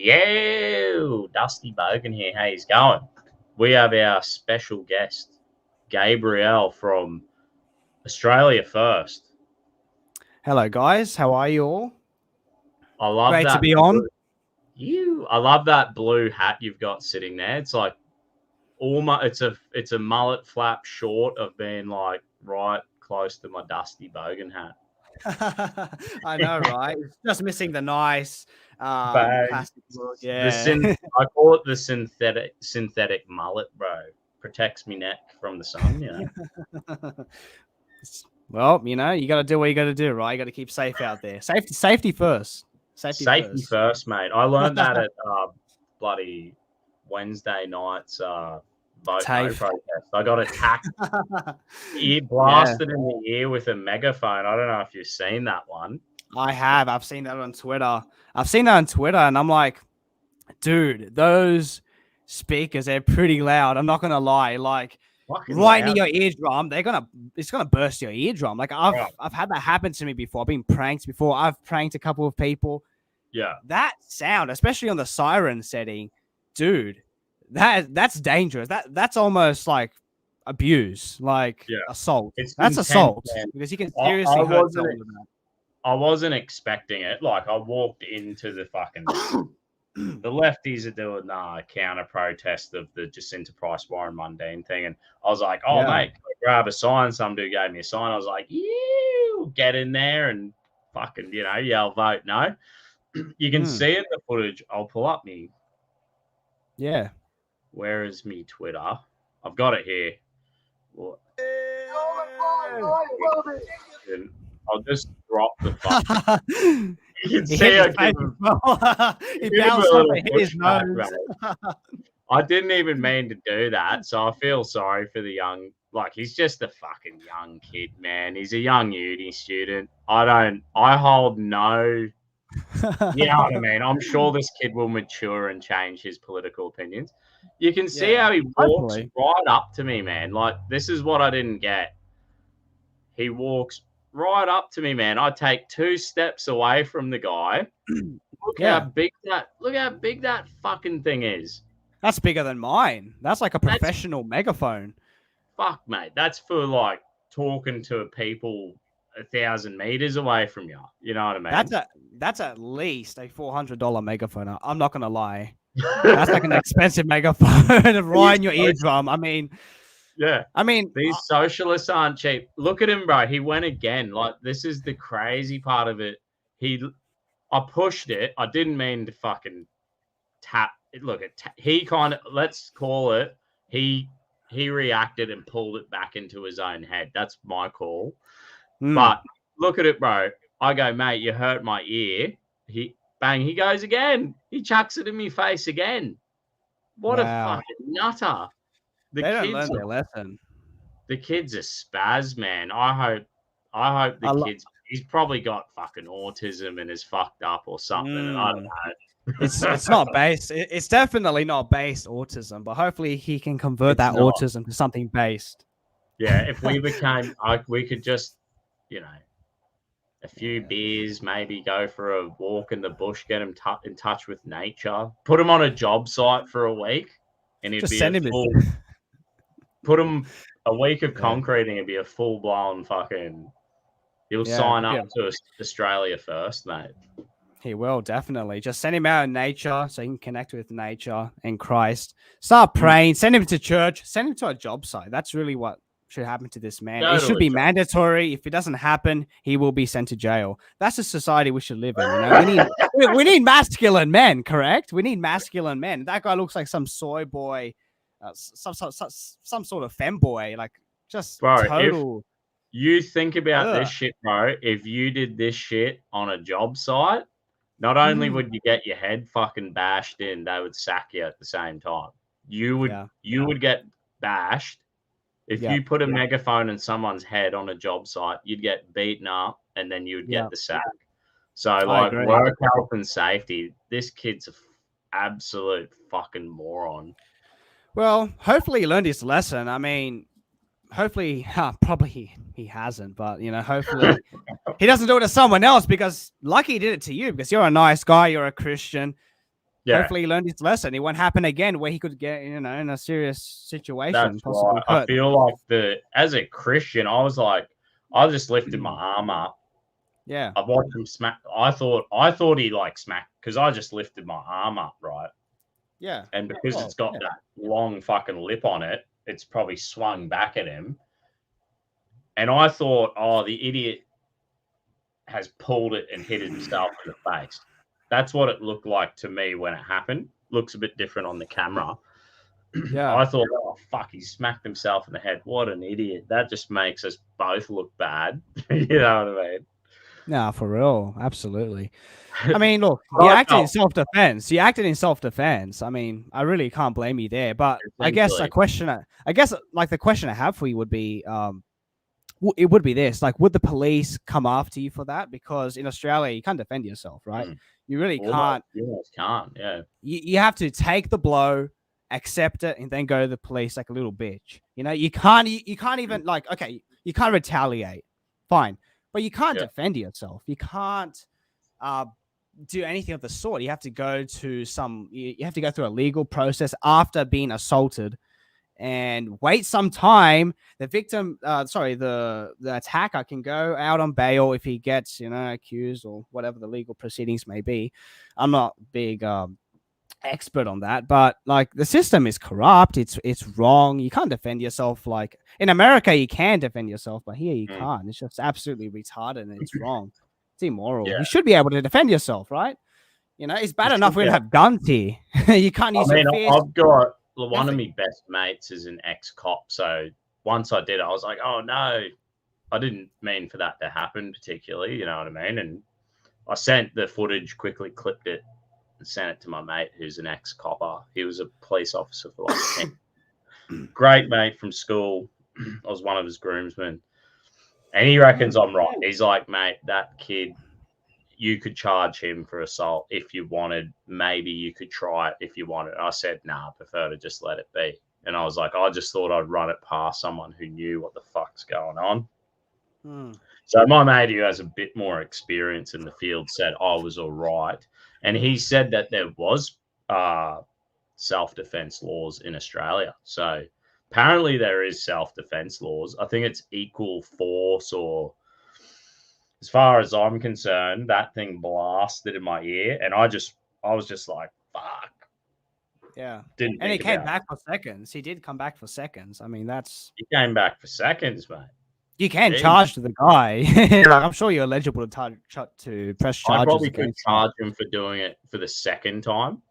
Yo, Dusty Bogan here. How's going? We have our special guest, Gabriel from Australia First. Hello, guys. How are you all? I love Great that. to be on. I love that blue hat you've got sitting there. It's like almost it's a mullet flap short of being like right close to my Dusty Bogan hat. I know, right? It's just missing the nice classic look. Yeah. I call it the synthetic mullet, bro. Protects me neck from the sun, you know. Well, you know, you got to do what you got to do, right? You got to keep safe out there. Safety first. Safety first, mate. I learned that at bloody Wednesday night's vote no protest. I got attacked, blasted in the ear with a megaphone. I don't know if you've seen that one. I have. I've seen that on Twitter. And I'm like, dude, those speakers, they're pretty loud. I'm not gonna lie. Like right near your eardrum, it's gonna burst your eardrum. Like I've had that happen to me before. I've been pranked before. I've pranked a couple of people. Yeah. That sound, especially on the siren setting, dude, that's dangerous. That's almost like abuse, like assault. That's intense, assault, man. Because you can seriously hurt someone with that. I wasn't expecting it. Like I walked into the fucking the lefties are doing counter protest of the Jacinta Price Warren Mundine thing, and I was like, "Oh mate, grab a sign." Some dude gave me a sign. I was like, "You get in there and fucking yell vote no." You can see in the footage. I'll pull up me. Yeah. Where is me Twitter? I've got it here. I'll just drop the fuck. You can see he bounced off and hit his nose. I didn't even mean to do that, so I feel sorry for the young. Like he's just a fucking young kid, man. He's a young uni student. I hold no. You know what I mean? I'm sure this kid will mature and change his political opinions. You can see how he walks right up to me, man. Like this is what I didn't get. He walks right up to me, man. I take 2 steps away from the guy. Look how big that fucking thing is. That's bigger than mine. That's like a professional megaphone. Fuck, mate. That's for like talking to people 1,000 meters away from you. You know what I mean? That's at least a $400 megaphone. I'm not gonna lie. That's like an expensive megaphone right in your eardrum. I mean, these socialists aren't cheap. Look at him, bro. He went again. Like this is the crazy part of it. I pushed it. I didn't mean to fucking tap it. Look, he kind of, let's call it. He reacted and pulled it back into his own head. That's my call. But look at it, bro. I go, mate, you hurt my ear. He goes again. He chucks it in my face again. What a fucking nutter. They don't learn their lesson. The kid's a spaz, man. I hope the kid's he's probably got fucking autism and is fucked up or something. I don't know. It's not based. It's definitely not based autism, but hopefully he can convert that autism to something based. Yeah, if we became we could just, a few beers, maybe go for a walk in the bush, get him in touch with nature, put him on a job site for a week, and he'd just put him a week of concreting, it'd be a full-blown fucking. He'll sign up to Australia First, mate. He will, definitely. Just send him out in nature so he can connect with nature and Christ. Start praying. Send him to church. Send him to a job site. That's really what should happen to this man. It should be mandatory. If it doesn't happen, he will be sent to jail. That's the society we should live in. We need masculine men, correct? We need masculine men. That guy looks like some soy boy, some sort of femboy, like just total. You think about this shit, bro. If you did this shit on a job site, not only would you get your head fucking bashed in, they would sack you at the same time. You would get bashed. If you put a megaphone in someone's head on a job site, you'd get beaten up and then you would get the sack. So, like, work health and safety, this kid's an absolute fucking moron. Well, hopefully he learned his lesson. I mean, hopefully, probably he hasn't, but, hopefully he doesn't do it to someone else because lucky he did it to you because you're a nice guy. You're a Christian. Hopefully he learned his lesson. It won't happen again where he could get, in a serious situation. That's Possibly right. hurt. I feel like as a Christian, I was like, I just lifted my arm up. Yeah. I watched him smack. I thought he like smacked because I just lifted my arm up, right? Yeah. And because it's got that long fucking lip on it, it's probably swung back at him. And I thought, oh, the idiot has pulled it and hit himself in the face. That's what it looked like to me when it happened. Looks a bit different on the camera. Yeah. I thought, oh, fuck, he smacked himself in the head. What an idiot. That just makes us both look bad. You know what I mean? No, for real. Absolutely. I mean, look, you acted in self-defense. I mean, I really can't blame you there. But I guess the question I have for you would be, it would be this: like, would the police come after you for that? Because in Australia, you can't defend yourself, right? You really can't. You can't. Yeah. You have to take the blow, accept it, and then go to the police like a little bitch. You can't even okay, you can't retaliate, fine, but you can't defend yourself. You can't do anything of the sort. You have to go to you have to go through a legal process after being assaulted and wait some time. The victim, the attacker can go out on bail if he gets, accused or whatever the legal proceedings may be. I'm not big expert on that, but like the system is corrupt. It's wrong. You can't defend yourself. Like in America, you can defend yourself, but here you can't. It's just absolutely retarded and it's wrong. It's immoral. You should be able to defend yourself, right? It's bad enough we don't have guns here. You can't use your fist. I've got one of my best mates is an ex-cop. So once I did it, I was like, oh no, I didn't mean for that to happen particularly. You know what I mean? And I sent the footage, quickly clipped it, and sent it to my mate who's an ex-copper. He was a police officer for like 10. Great mate from school. I was one of his groomsmen. And he reckons I'm right. He's like, mate, that kid, you could charge him for assault if you wanted. Maybe you could try it if you wanted. I said, nah, I prefer to just let it be. And I was like, I just thought I'd run it past someone who knew what the fuck's going on. So my mate who has a bit more experience in the field said I was all right. And he said that there was self-defense laws in Australia. So apparently there is self-defense laws. I think it's equal force, or as far as I'm concerned, that thing blasted in my ear. And I was just like, fuck. Yeah. And he came back for seconds. He did come back for seconds. I mean, He came back for seconds, mate. You can charge the guy. I'm sure you're eligible to press charges. I probably could charge him for doing it for the second time.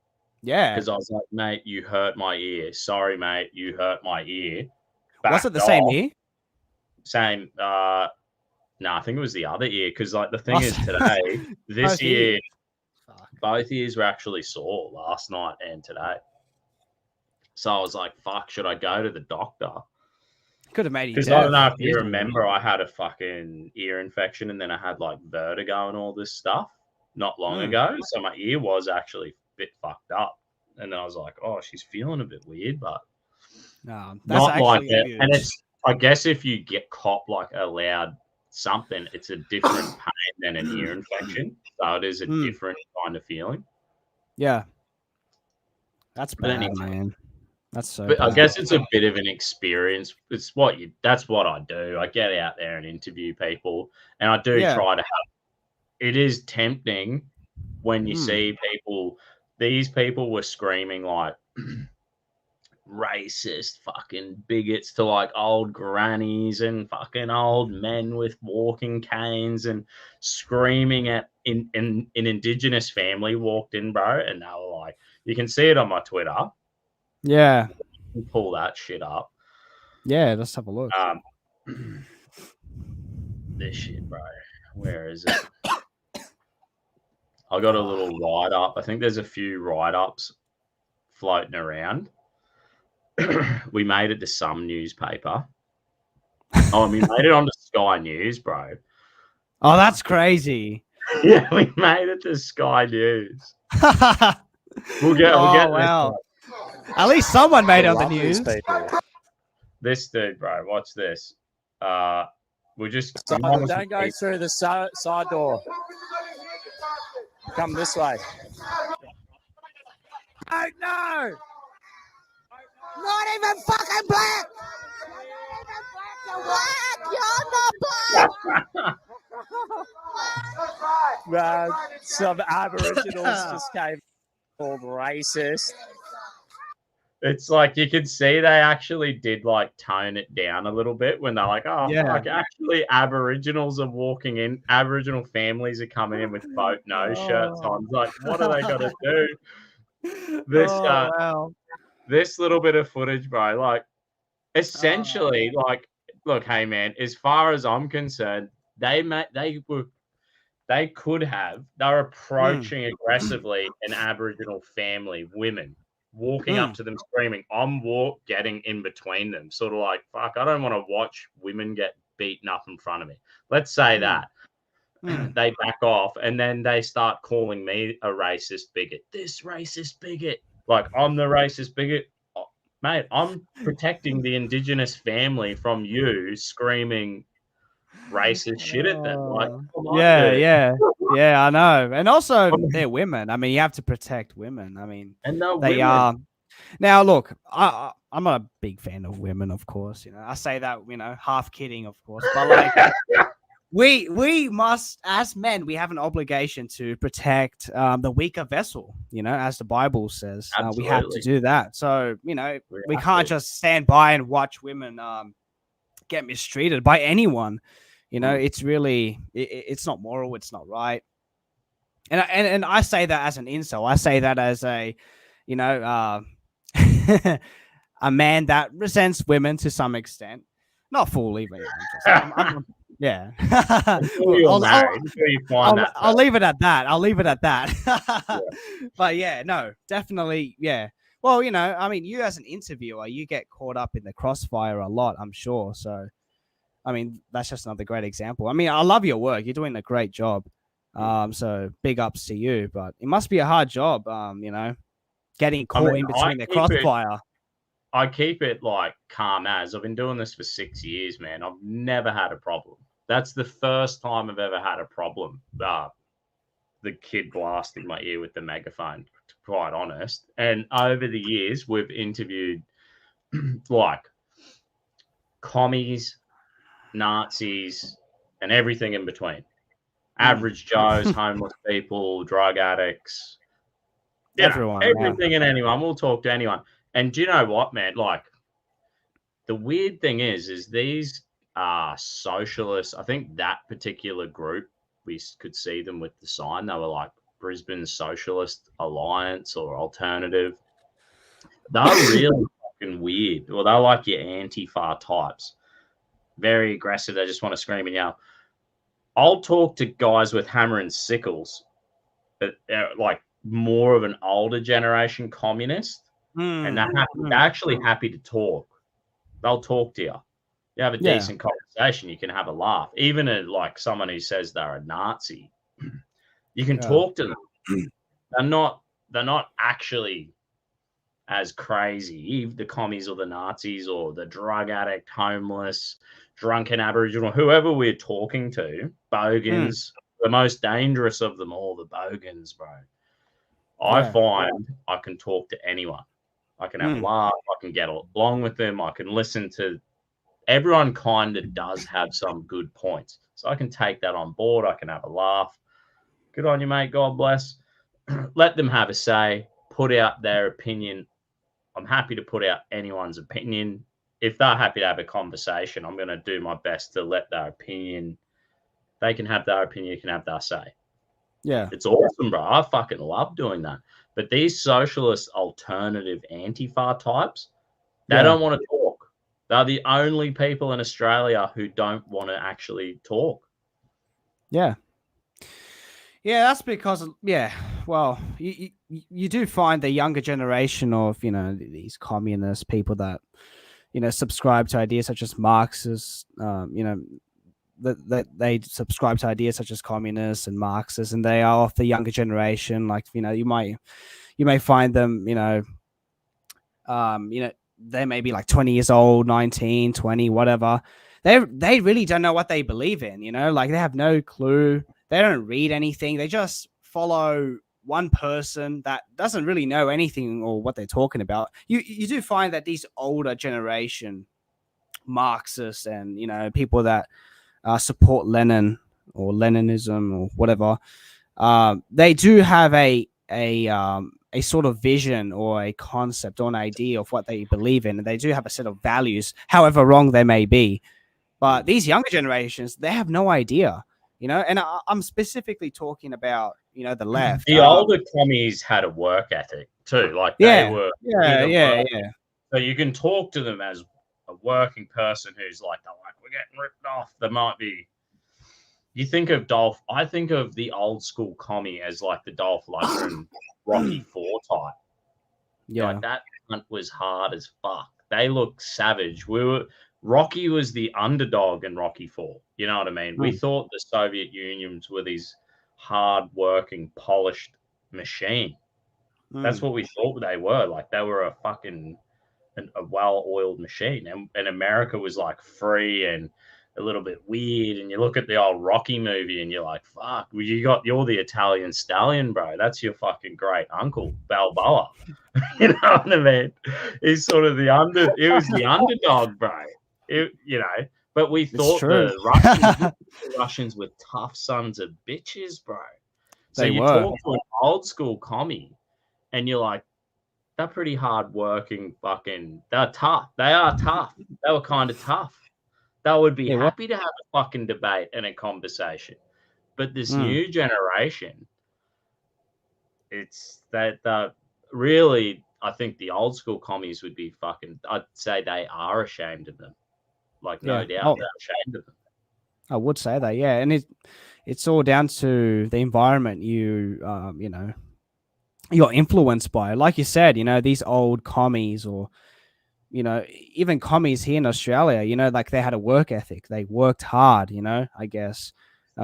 Yeah. Because I was like, mate, you hurt my ear. Sorry, mate, you hurt my ear. Was it the same ear? Same. No, I think it was the other ear. Because like the thing is today, this year, both ears were actually sore last night and today. So I was like, fuck, should I go to the doctor? Could have made you. Because I don't know if you remember, I had a fucking ear infection and then I had like vertigo and all this stuff not long ago. So my ear was actually a bit fucked up. And then I was like, oh, she's feeling a bit weird, but no, that's not like it. And it's, I guess if you get caught like a loud something, it's a different pain than an ear infection. So it is a different kind of feeling. Yeah. That's bad, man. That's so. But I guess it's a bit of an experience. It's that's what I do. I get out there and interview people, and I do try to have. It is tempting when you see people. These people were screaming like racist fucking bigots to like old grannies and fucking old men with walking canes and screaming at an Indigenous family walked in, bro, and they were like, you can see it on my Twitter. Yeah. Pull that shit up. Yeah, let's have a look. This shit, bro. Where is it? I got a little write-up. I think there's a few write-ups floating around. We made it to some newspaper. Oh, we made it onto Sky News, bro. Oh, that's crazy. Yeah, we made it to Sky News. We'll get wow. At least someone made it on the news. This dude, bro, watch this. We just don't go through the side door. Come this way. I know. Not even fucking black. You're not black. Some Aboriginals just came called racist. It's like you can see they actually did like tone it down a little bit when they're like, oh, fuck, actually Aboriginals are walking in, Aboriginal families are coming in with vote no shirts on. It's like, what are they got to do? This little bit of footage, bro, like essentially, like, look, hey man, as far as I'm concerned, they're approaching aggressively an Aboriginal family, women, walking up to them screaming. I'm getting in between them, sort of like, fuck, I don't want to watch women get beaten up in front of me. Let's say that. They back off and then they start calling me a racist bigot. This racist bigot. Like, I'm the racist bigot. Oh, mate, I'm protecting the Indigenous family from you screaming racist shit at them. Like, yeah, I know. And also, they're women. I mean, you have to protect women. I mean, and they are. Now, look, I'm not a big fan of women, of course. You know, I say that, you know, half kidding, of course, but like. We must, as men, we have an obligation to protect the weaker vessel, you know, as the Bible says. We have to do that. So, you know, we can't just stand by and watch women get mistreated by anyone. You know, it's really, it's not moral. It's not right. And I say that as an incel. I say that as a, you know, a man that resents women to some extent. Not fully, but yeah. I'll leave it at that. I'll leave it at that. But yeah, no, definitely. Yeah. Well, you know, I mean, you as an interviewer, you get caught up in the crossfire a lot, I'm sure. So, I mean, that's just another great example. I mean, I love your work. You're doing a great job. So big ups to you, but it must be a hard job, you know, getting caught in between the crossfire. I keep it like calm as. I've been doing this for 6 years, man. I've never had a problem. That's the first time I've ever had a problem. The kid blasting my ear with the megaphone, to be quite honest. And over the years, we've interviewed like commies, Nazis, and everything in between. Average Joes, homeless people, drug addicts, everyone, everything and anyone. We'll talk to anyone. And do you know what, man? Like, the weird thing is these socialists. I think that particular group, we could see them with the sign. They were like Brisbane Socialist Alliance or Alternative. They're really fucking weird. Well, they're like your Antifa types. Very aggressive. They just want to scream and yell. I'll talk to guys with hammer and sickles, but like more of an older generation communist. And they're actually happy to talk. They'll talk to you. You have a decent conversation. You can have a laugh. Even like someone who says they're a Nazi, you can talk to them. They're not actually as crazy, the commies or the Nazis or the drug addict, homeless, drunken Aboriginal, whoever we're talking to, bogans, the most dangerous of them all, the bogans, bro. I find I can talk to anyone. I can have a laugh. I can get along with them. I can listen to everyone. Kind of does have some good points, so I can take that on board. I can have a laugh. Good on you, mate. God bless. Let them have a say. Put out their opinion. I'm happy to put out anyone's opinion. If they're happy to have a conversation, I'm going to do my best to let their opinion. They can have their opinion. You can have their say. Yeah, it's awesome, bro. I fucking love doing that. But these socialist alternative Antifa types, they don't want to talk. They're the only people in Australia who don't want to actually talk. Yeah. Yeah, that's because, well, you do find the younger generation of, you know, these communist people that, you know, subscribe to ideas such as Marxist, you know, that they subscribe to ideas such as communists and Marxists, and they are of the younger generation. Like, you know, you may find them, you know, they may be like 20 years old, 19, 20, whatever. They really don't know what they believe in, you know, like they have no clue. They don't read anything. They just follow one person that doesn't really know anything or what they're talking about. You do find that these older generation Marxists and, you know, people that support Lenin or Leninism or whatever, they do have a sort of vision or a concept or an idea of what they believe in, and they do have a set of values, however wrong they may be. But these younger generations, they have no idea, you know. And I'm specifically talking about, you know, the left. The older commies had a work ethic too, like they were. Yeah. So you can talk to them as a working person who's like, they're like, we're getting ripped off. There might be. You think of Dolph. I think of the old school commie as like the Dolph Lundgren Rocky IV type. Yeah, like that hunt was hard as fuck. They look savage. Rocky was the underdog in Rocky IV. You know what I mean? We thought the Soviet Unions were these hard-working, polished machine. That's what we thought they were. Like they were a well-oiled machine, and America was like free and a little bit weird. And you look at the old Rocky movie, and you're like, "Fuck, you're the Italian stallion, bro. That's your fucking great uncle Balboa." You know what I mean? He's sort of He was the underdog, bro. But we thought the Russians were tough sons of bitches, bro. So you talk to an old school commie, and you're like, they're pretty hard-working fucking... They're tough. They are tough. They were kind of tough. They would be happy to have a fucking debate and a conversation. But this new generation, it's that really, I think the old school commies would be fucking... I'd say they are ashamed of them. Like, no doubt they're ashamed of them. I would say that, yeah. And it's all down to the environment you know, you're influenced by. Like you said, you know, these old commies, or, you know, even commies here in Australia, you know, like they had a work ethic. They worked hard, you know, I guess,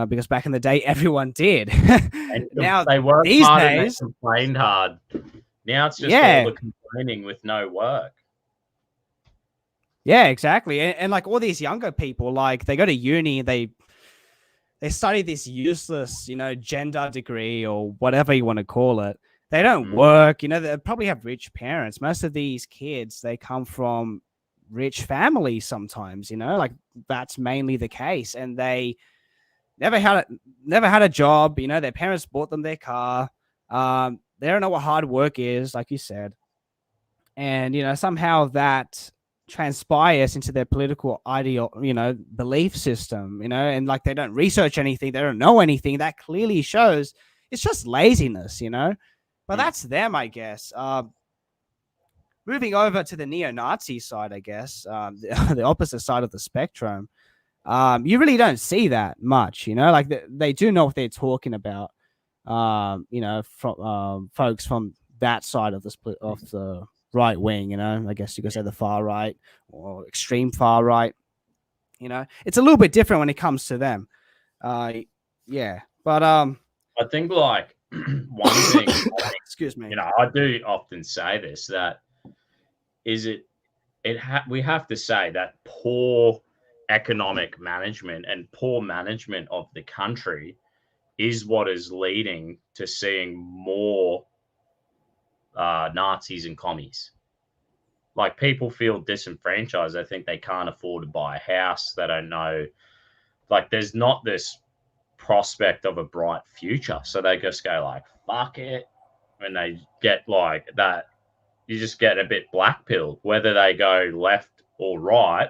because back in the day, everyone did. And now they worked hard and they complained hard. Now it's just all the complaining with no work. Yeah, exactly. And like all these younger people, like they go to uni, they study this useless, you know, gender degree or whatever you want to call it. They don't work, you know, they probably have rich parents. Most of these kids, they come from rich families sometimes, you know, like that's mainly the case. And they never had a job, you know, their parents bought them their car. They don't know what hard work is, like you said. And, you know, somehow that transpires into their political belief system, you know, and like they don't research anything, they don't know anything. That clearly shows it's just laziness, you know. But that's them, I guess. Moving over to the neo-Nazi side, I guess, the opposite side of the spectrum, you really don't see that much, you know. Like they do know what they're talking about, you know, from folks from that side of the split of the right wing, you know. I guess you could say the far right or extreme far right. You know, it's a little bit different when it comes to them. Yeah, but I think like one thing, excuse me, you know, I do often say this, that we have to say that poor economic management and poor management of the country is what is leading to seeing more Nazis and commies. Like, people feel disenfranchised. They think they can't afford to buy a house. They don't know. Like, there's not this prospect of a bright future. So they just go like, fuck it. And they get like that. You just get a bit black-pilled, whether they go left or right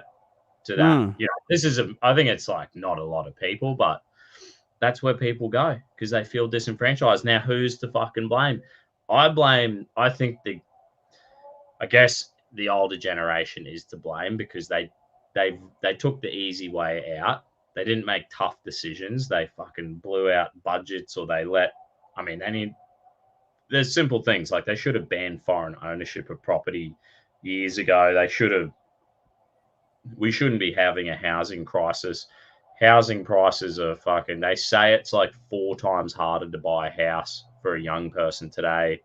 to that. You know, I think it's like not a lot of people, but that's where people go because they feel disenfranchised. Now, who's to fucking blame? I think I guess the older generation is to blame because they took the easy way out. They didn't make tough decisions. They fucking blew out budgets, or there's simple things like they should have banned foreign ownership of property years ago. We shouldn't be having a housing crisis. Housing prices are fucking, they say it's like 4 times harder to buy a house for a young person today.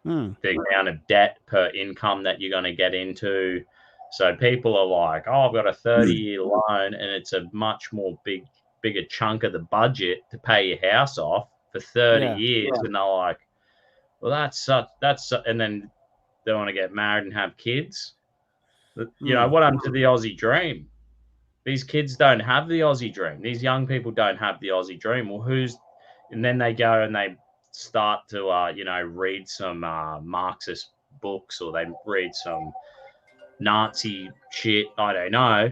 The amount of debt per income that you're going to get into. So people are like, oh, I've got a 30-year loan and it's a much more bigger chunk of the budget to pay your house off for 30 years. And they're like, Well, and then they want to get married and have kids. What happened to the Aussie dream? These kids don't have the Aussie dream. These young people don't have the Aussie dream. Well, and then they go and they start to, read some Marxist books, or they read some Nazi shit. I don't know.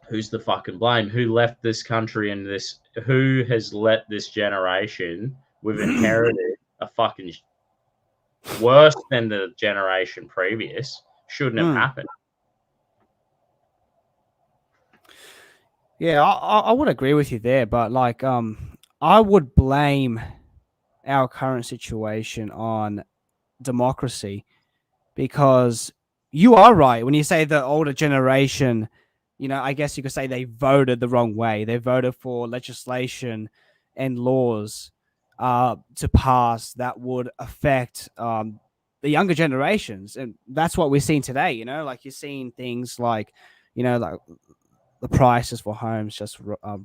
Who's the fucking blame? Who left this country and who has let this generation, we've inherited a fucking worse than the generation previous, shouldn't have happened. Yeah, I would agree with you there, but like, I would blame our current situation on democracy, because you are right when you say the older generation, I guess you could say they voted the wrong way. They voted for legislation and laws to pass that would affect the younger generations, and that's what we're seeing today. Like you're seeing things like, like the prices for homes just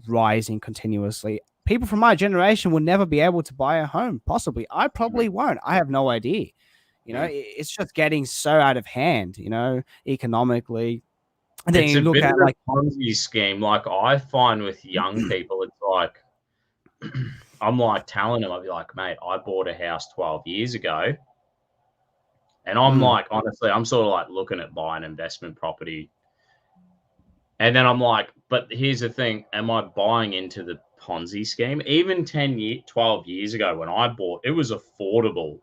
rising continuously. People from my generation will never be able to buy a home. Possibly, I probably won't. I have no idea. It's just getting so out of hand. Economically. And then it's you look at like Ponzi scheme. Like I find with young people, it's like I'm like telling them, I'll be like, mate, I bought a house 12 years ago. And I'm like, honestly, I'm sort of like looking at buying investment property. And then I'm like, but here's the thing, am I buying into the Ponzi scheme? Even 12 years ago when I bought, it was affordable.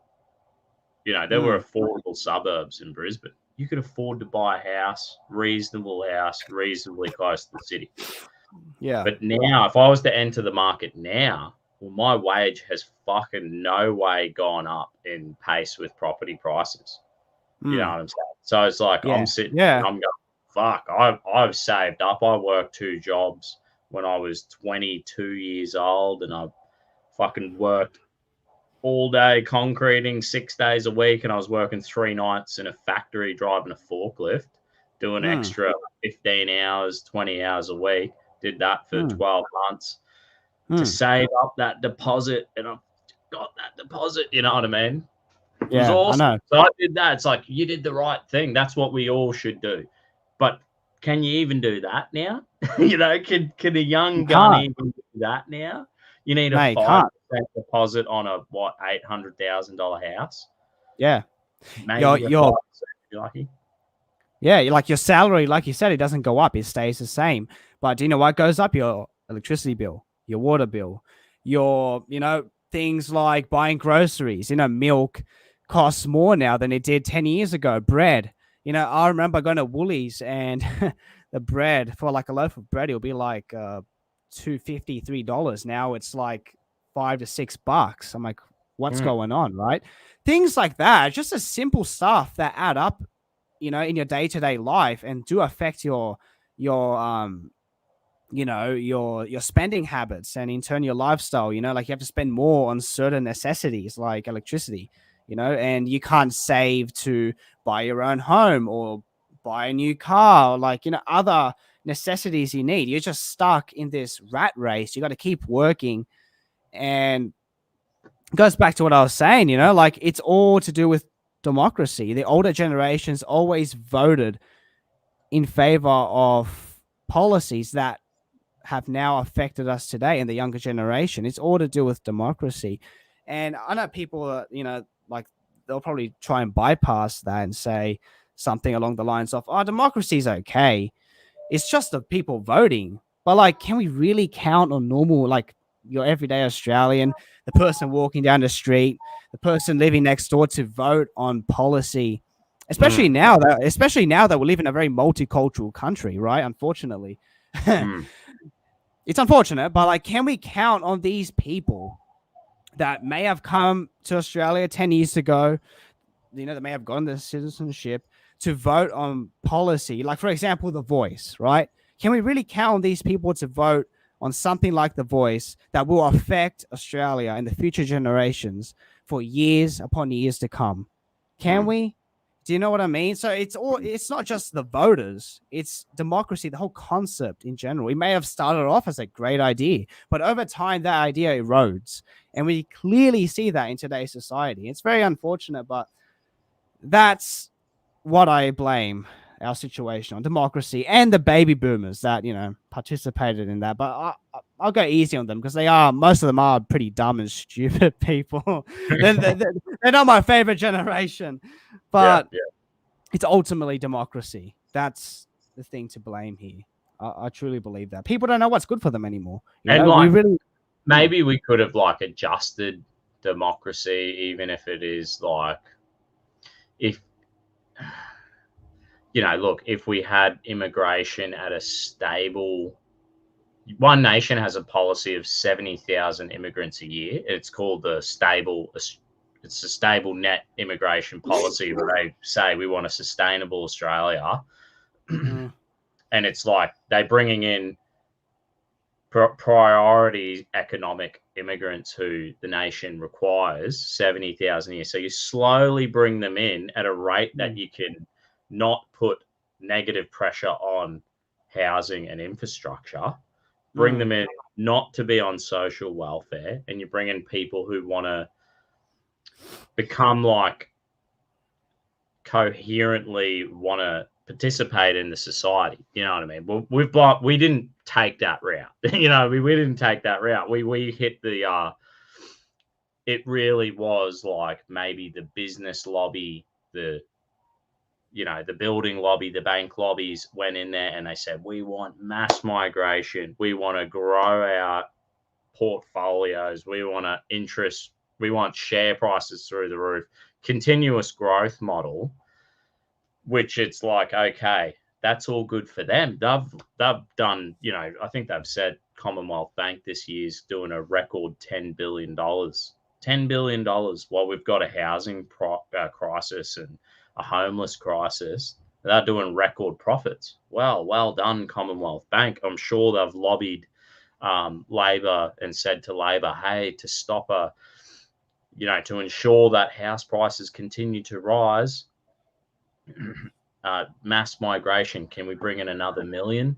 There were affordable suburbs in Brisbane. You could afford to buy a house, reasonably close to the city. Yeah. But now, if I was to enter the market now, well, my wage has fucking no way gone up in pace with property prices. You know what I'm saying? So it's like I'm sitting and I'm going, fuck, I've saved up. I worked 2 jobs when I was 22 years old, and I fucking worked all day concreting 6 days a week, and I was working 3 nights in a factory driving a forklift, doing extra 15 hours, 20 hours a week. Did that for 12 months to save up that deposit, and I've got that deposit, you know what I mean? It was awesome. I know. So I did that. It's like, you did the right thing. That's what we all should do. But can you even do that now? Can a young gun even do that now? You need a 5% deposit on a $800,000 house. Yeah, maybe you're lucky. Yeah, like your salary, like you said, it doesn't go up; it stays the same. But do you know what goes up? Your electricity bill, your water bill, your things like buying groceries. Milk costs more now than it did 10 years ago. Bread. I remember going to Woolies, and the bread for like a loaf of bread, it'll be like $2.50, $3. Now it's like $5 to $6. I'm like, what's going on, right? Things like that, just a simple stuff that add up, in your day-to-day life and do affect your spending habits, and in turn your lifestyle. Like you have to spend more on certain necessities like electricity, and you can't save to buy your own home or buy a new car, or like, other necessities you need. You're just stuck in this rat race. You got to keep working. And it goes back to what I was saying, like it's all to do with democracy. The older generations always voted in favor of policies that have now affected us today, and the younger generation. It's all to do with democracy. And I know people, like they'll probably try and bypass that and say something along the lines of, oh, democracy is okay. It's just the people voting. But like, can we really count on normal, like your everyday Australian, the person walking down the street, the person living next door, to vote on policy, especially now that we live in a very multicultural country, right? Unfortunately. It's unfortunate, but like, can we count on these people that may have come to Australia 10 years ago, that may have gotten their citizenship, to vote on policy? Like, for example, The Voice, right? Can we really count on these people to vote on something like The Voice that will affect Australia and the future generations for years upon years to come? Can we? Do you know what I mean? So it's not just the voters, it's democracy, the whole concept in general. It may have started off as a great idea, but over time that idea erodes. And we clearly see that in today's society. It's very unfortunate, but that's what I blame our situation on, democracy and the baby boomers that, participated in that. But I'll go easy on them because most of them are pretty dumb and stupid people. they're not my favorite generation, but it's ultimately democracy. That's the thing to blame here. I truly believe that people don't know what's good for them anymore. Maybe we could have like adjusted democracy, even if it is like, if look, if we had immigration at a stable, one nation has a policy of 70,000 immigrants a year. It's called it's a stable net immigration policy, where they say we want a sustainable Australia. And it's like they're bringing in priority economic immigrants who the nation requires, 70,000 a year. So you slowly bring them in at a rate that you can not put negative pressure on housing and infrastructure, bring them in not to be on social welfare, and you bring in people who want to become like coherently want to participate in the society. You know what I mean? Well, we didn't take that route. we didn't take that route. We hit the it really was like maybe the business lobby, the building lobby, the bank lobbies went in there and they said, we want mass migration. We want to grow our portfolios. We want share prices through the roof, continuous growth model, which it's like, okay, that's all good for them. They've done, I think they've said Commonwealth Bank this year's doing a record $10 billion. $10 billion while we've got a housing crisis and a homeless crisis. They're doing record profits. Well done, Commonwealth Bank. I'm sure they've lobbied Labor and said to Labor, hey, to stop to ensure that house prices continue to rise, mass migration, can we bring in another million?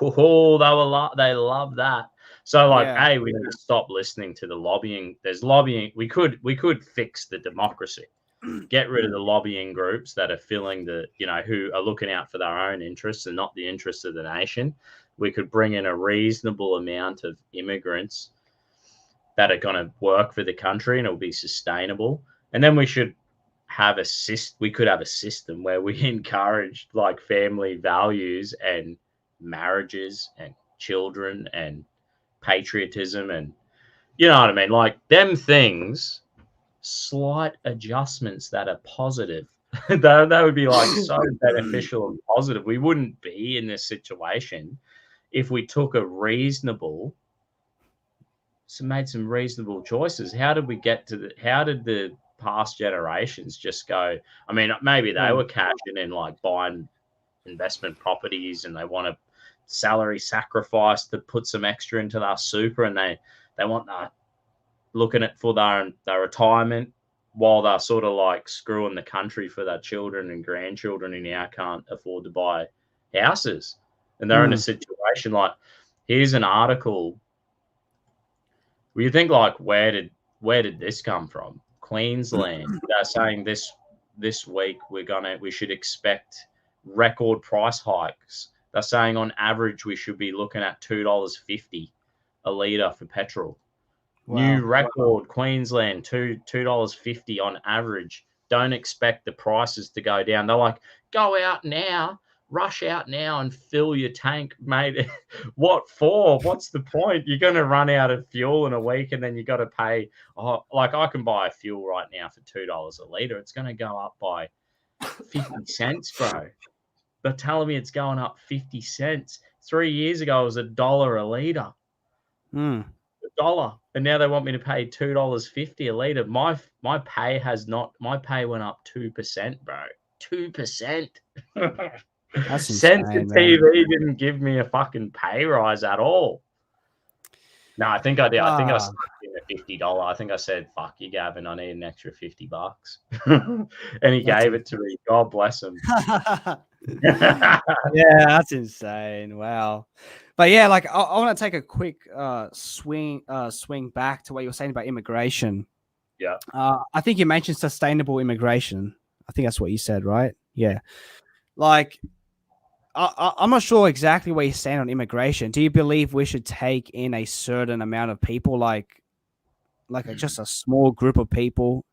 Oh, they love that. So hey, we need to stop listening to the lobbying. There's lobbying. We could fix the democracy. Get rid of the lobbying groups that are filling who are looking out for their own interests and not the interests of the nation. We could bring in a reasonable amount of immigrants that are going to work for the country and it'll be sustainable. And then we could have a system where we encourage like family values and marriages and children and patriotism and you know what I mean? Like them things, slight adjustments that are positive. that would be like so beneficial and positive. We wouldn't be in this situation if we took made some reasonable choices. How did we get how did the past generations just go? I mean, maybe they were cashing in, like buying investment properties, and they want a salary sacrifice to put some extra into their super, and they want that looking at for their retirement while they're sort of like screwing the country for their children and grandchildren who now can't afford to buy houses. And they're in a situation like, here's an article. Well, you think like, where did this come from? Queensland. They're saying this week we should expect record price hikes. They're saying on average we should be looking at $2.50 a litre for petrol. Wow. New record, Queensland, $2.50 on average. Don't expect the prices to go down. They're like, go out now, rush out now and fill your tank, mate. What for? What's the point? You're going to run out of fuel in a week and then you got to pay. Like I can buy fuel right now for $2 a litre. It's going to go up by 50 cents, bro. They're telling me it's going up 50 cents. 3 years ago, it was $1 a litre. $1. And now they want me to pay $2.50 a litre. My pay went up 2%, bro. 2%. That's TV didn't give me a fucking pay rise at all. No, I think I did. I think I stuck in a $50. I think I said, "Fuck you, Gavin. I need an extra $50," and he gave it to me. God bless him. Yeah, that's insane. Wow. But yeah, like I want to take a quick swing back to what you were saying about immigration. Yeah. I think you mentioned sustainable immigration. I think that's what you said, right? Yeah. Like I'm not sure exactly where you stand on immigration. Do you believe we should take in a certain amount of people, like just a small group of people?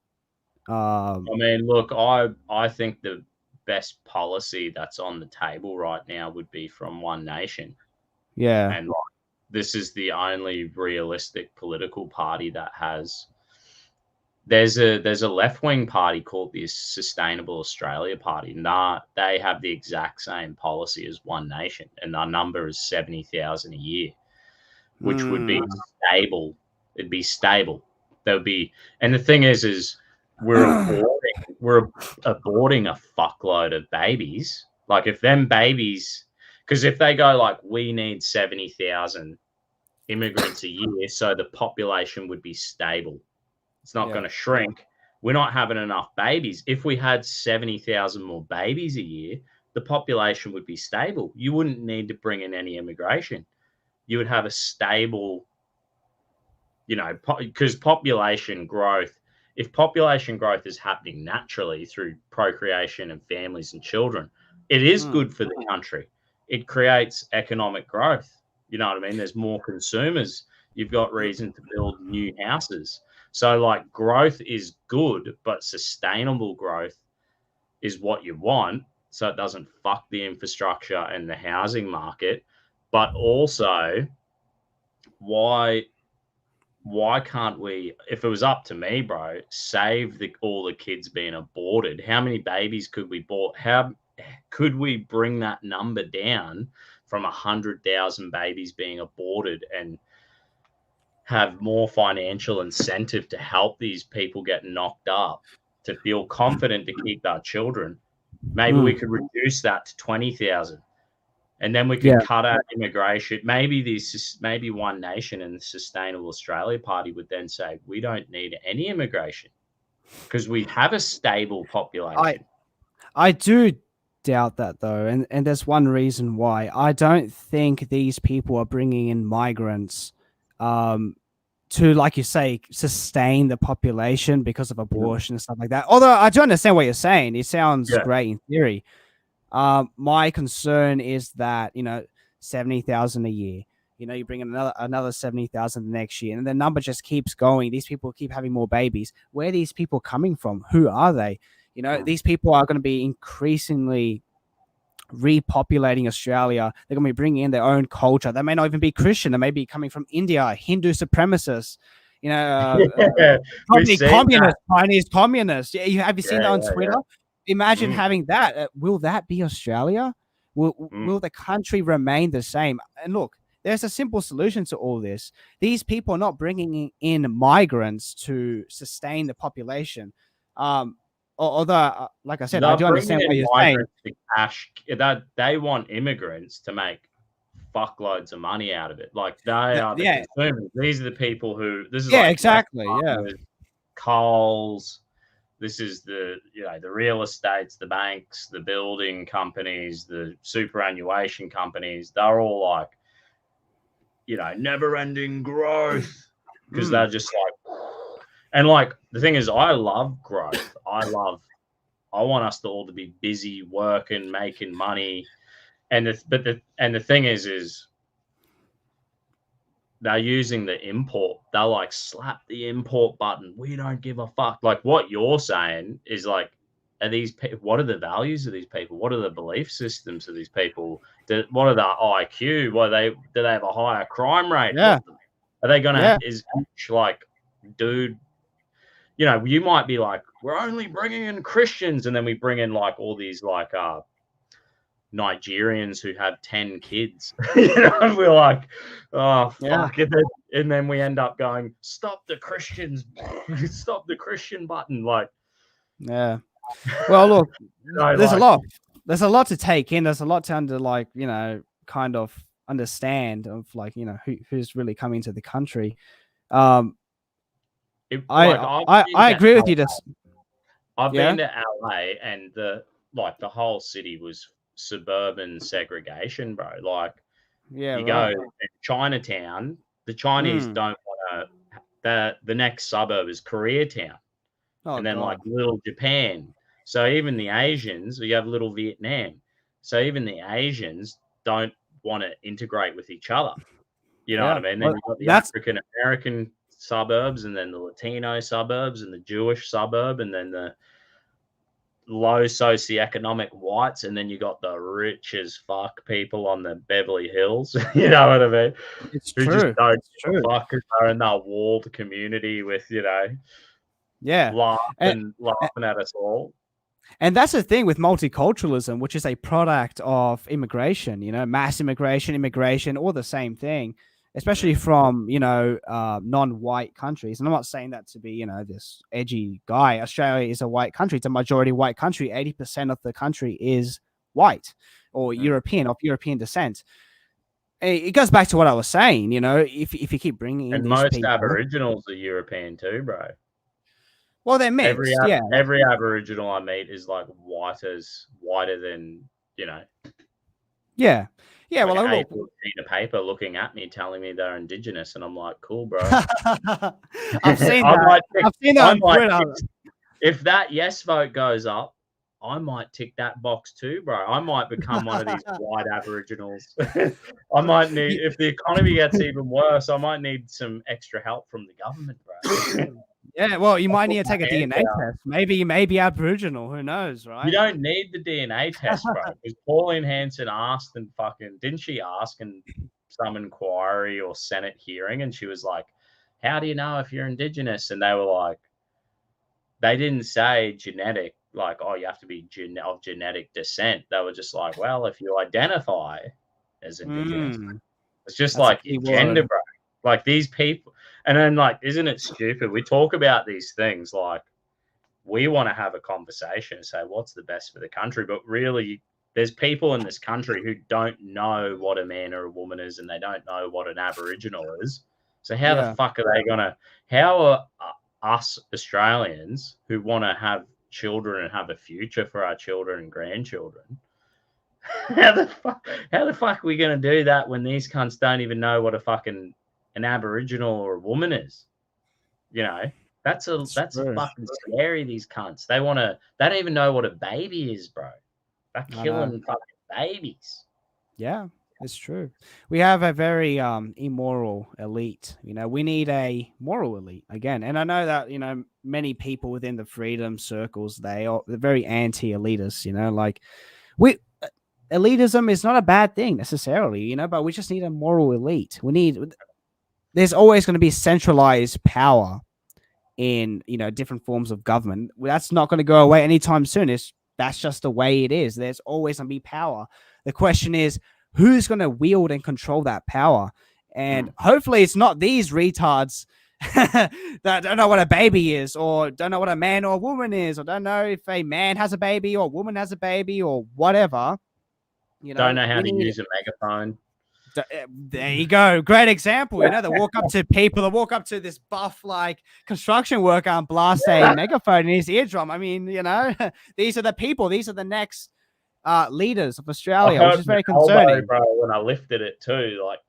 I mean, look, I think the best policy that's on the table right now would be from One Nation. Yeah. And like, this is the only realistic political party that has. There's a left-wing party called the Sustainable Australia Party. Nah, they have the exact same policy as One Nation, and our number is 70,000 a year, which would be stable. It'd be stable. There'll be, and the thing is we're aborting a fuckload of babies. Like if them babies, because if they go like, we need 70,000 immigrants a year, so the population would be stable. It's not going to shrink. We're not having enough babies. If we had 70,000 more babies a year, the population would be stable. You wouldn't need to bring in any immigration. You would have a stable, because population growth, if population growth is happening naturally through procreation and families and children, it is good for the country. It creates economic growth. You know what I mean? There's more consumers. You've got reason to build new houses. So like growth is good, but sustainable growth is what you want. So it doesn't fuck the infrastructure and the housing market. But also, why can't we, if it was up to me, bro, save all the kids being aborted? How many babies could we how could we bring that number down from 100,000 babies being aborted and have more financial incentive to help these people get knocked up, to feel confident to keep our children? Maybe we could reduce that to 20,000. And then we could cut out immigration. Maybe One Nation and the Sustainable Australia Party would then say, we don't need any immigration because we have a stable population. I do doubt that though, and there's one reason why. I don't think these people are bringing in migrants to, like you say, sustain the population because of abortion and stuff like that. Although I do understand what you're saying. It sounds great in theory. My concern is that, 70,000 a year, you bring in another 70,000 next year, and the number just keeps going. These people keep having more babies. Where are these people coming from? Who are they? These people are going to be increasingly repopulating Australia. They're going to be bringing in their own culture. They may not even be Christian. They may be coming from India, Hindu supremacists, communist, Chinese communists. Have you seen that on Twitter? Imagine having that. Will that be Australia? Will the country remain the same? And look, there's a simple solution to all this. These people are not bringing in migrants to sustain the population. Although, like I said, I do understand what you're saying. That they want immigrants to make fuckloads of money out of it. Like they are the consumers. These are the people who. This is exactly. Coles. This is the real estates, the banks, the building companies, the superannuation companies. They're all like, never-ending growth because they're just like, and like the thing is, I love growth. I want us to all to be busy working, making money, and the thing is they're using the import. They'll like slap the import button. We don't give a fuck. Like what you're saying is like, what are the values of these people? What are the belief systems of these people? What are their IQ? Do they have a higher crime rate? Yeah. Are they gonna is like, dude? You might be like, we're only bringing in Christians, and then we bring in like all these like Nigerians who have 10 kids. And we're like, oh fuck, and then we end up going, stop the Christians, stop the Christian button, like. Well, look, there's a lot to take in. There's a lot to kind of understand of like who's really coming to the country. I agree with you. I've been to LA, and the whole city was suburban segregation, bro. Like, you go in Chinatown, the Chinese don't want to. The next suburb is Koreatown, and then like Little Japan. So even the Asians, you have Little Vietnam. So even the Asians don't want to integrate with each other. You know what I mean? Then you've got the African American suburbs, and then the Latino suburbs, and the Jewish suburb, and then the low socioeconomic whites, and then you got the rich as fuck people on the Beverly Hills. You know what I mean? It's Who true. just don't it's true. fuck because they're in that walled community with, laughing at us all. And that's the thing with multiculturalism, which is a product of immigration, mass immigration, all the same thing, especially from, non-white countries. And I'm not saying that to be, this edgy guy. Australia is a white country. It's a majority white country. 80% of the country is white or European, of European descent. It goes back to what I was saying, if you keep bringing in and these most people, Aboriginals are European too, bro. Well, they're mixed, Every Aboriginal I meet is like whiter than, Yeah. Yeah, like well, a sheet of paper looking at me, telling me they're Indigenous, and I'm like, cool, bro. I've seen that. I've seen that on Twitter. If that yes vote goes up, I might tick that box too, bro. I might become one of these white Aboriginals. I might need, if the economy gets even worse, I might need some extra help from the government, bro. Yeah, well, you might need to take a DNA test. Maybe you may be Aboriginal. Who knows, right? You don't need the DNA test, bro. Because Pauline Hanson asked and didn't she ask in some inquiry or Senate hearing? And she was like, how do you know if you're Indigenous? And they were like, they didn't say genetic, like, oh, you have to be of genetic descent. They were just like, well, if you identify as Indigenous, it's just like gender, bro. Like these people, and then like, isn't it stupid? We talk about these things like we want to have a conversation and say what's the best for the country, but really, there's people in this country who don't know what a man or a woman is, and they don't know what an Aboriginal is. So how the fuck are they gonna? How are us Australians who want to have children and have a future for our children and grandchildren? How the fuck are we gonna do that when these cunts don't even know what an Aboriginal or a woman is? That's fucking scary. These cunts. They don't even know what a baby is, bro. They're killing fucking babies. Yeah, it's true. We have a very immoral elite. We need a moral elite again. And I know that many people within the freedom circles, they're very anti-elitist. Like elitism is not a bad thing necessarily, but we just need a moral elite. There's always going to be centralized power in different forms of government. That's not going to go away anytime soon. That's just the way it is. There's always going to be power. The question is, who's going to wield and control that power? And hopefully it's not these retards that don't know what a baby is, or don't know what a man or a woman is, or don't know if a man has a baby or a woman has a baby or whatever. Don't know how to use a megaphone. There you go. Great example. They walk up to people, they walk up to this buff like construction worker and blast a megaphone in his eardrum. I mean, these are the people, these are the next leaders of Australia, which is very concerning. Bro, when I lifted it too, like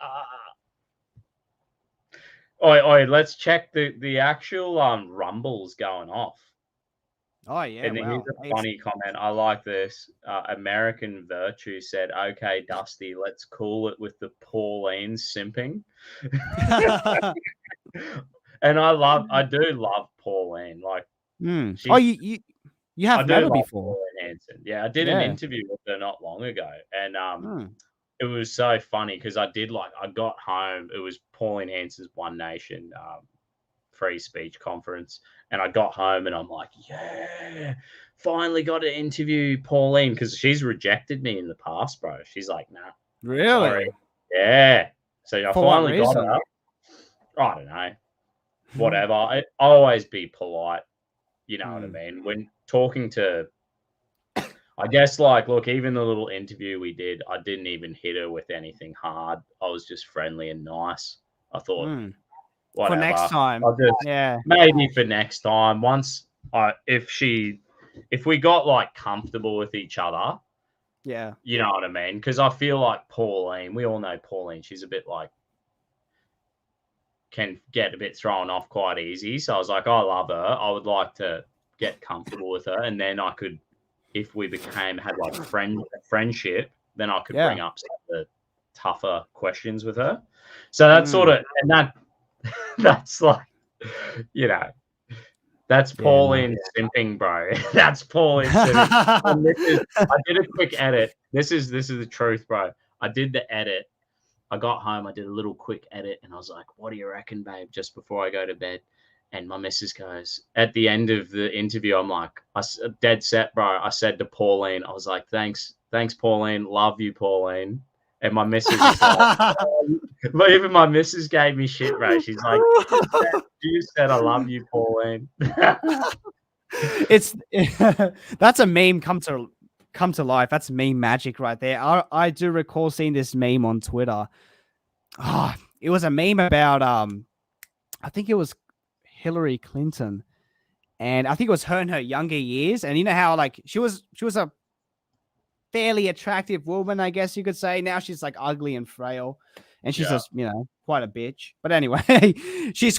Oi, let's check the actual rumbles going off. Oh, yeah. And here's a funny comment. I like this. American Virtue said, okay, Dusty, let's cool it with the Pauline simping. And I do love Pauline. Like, oh, you have met her before. Pauline Hanson. Yeah, I did an interview with her not long ago. And it was so funny because I got home. It was Pauline Hanson's One Nation free speech conference, and I got home and I'm like, yeah, finally got to interview Pauline, because she's rejected me in the past, bro. She's like, nah. Really? Sorry. Yeah. So I finally got her. I don't know. Whatever. I always be polite. You know what I mean? When talking to, I guess, like, look, even the little interview we did, I didn't even hit her with anything hard. I was just friendly and nice. I thought, whatever. For next time. Yeah. Maybe for next time. Once if we got like comfortable with each other. Yeah. You know what I mean? Because I feel like Pauline, we all know Pauline, she's a bit like, can get a bit thrown off quite easy. So I was like, I love her. I would like to get comfortable with her. And then I could, if we had like friendship, then I could bring up some of the tougher questions with her. So that's sort of, and that's like, you know, that's Pauline simping, bro. That's Pauline simping. I did a quick edit. This is the truth, bro. I did the edit. I got home. I did a little quick edit, and I was like, "What do you reckon, babe?" Just before I go to bed, and my missus goes at the end of the interview. I'm like, dead set, bro. I said to Pauline, I was like, "Thanks, Pauline. Love you, Pauline." And my missus is like, but even my missus gave me shit, bro. She's like, "You said I love you, Pauline." It's that's a meme come to life. That's meme magic right there. I do recall seeing this meme on Twitter. It was a meme about I think it was Hillary Clinton, and I think it was her in her younger years. And you know how like she was a fairly attractive woman, I guess you could say. Now she's like ugly and frail, and she's just, you know, quite a bitch. But anyway, she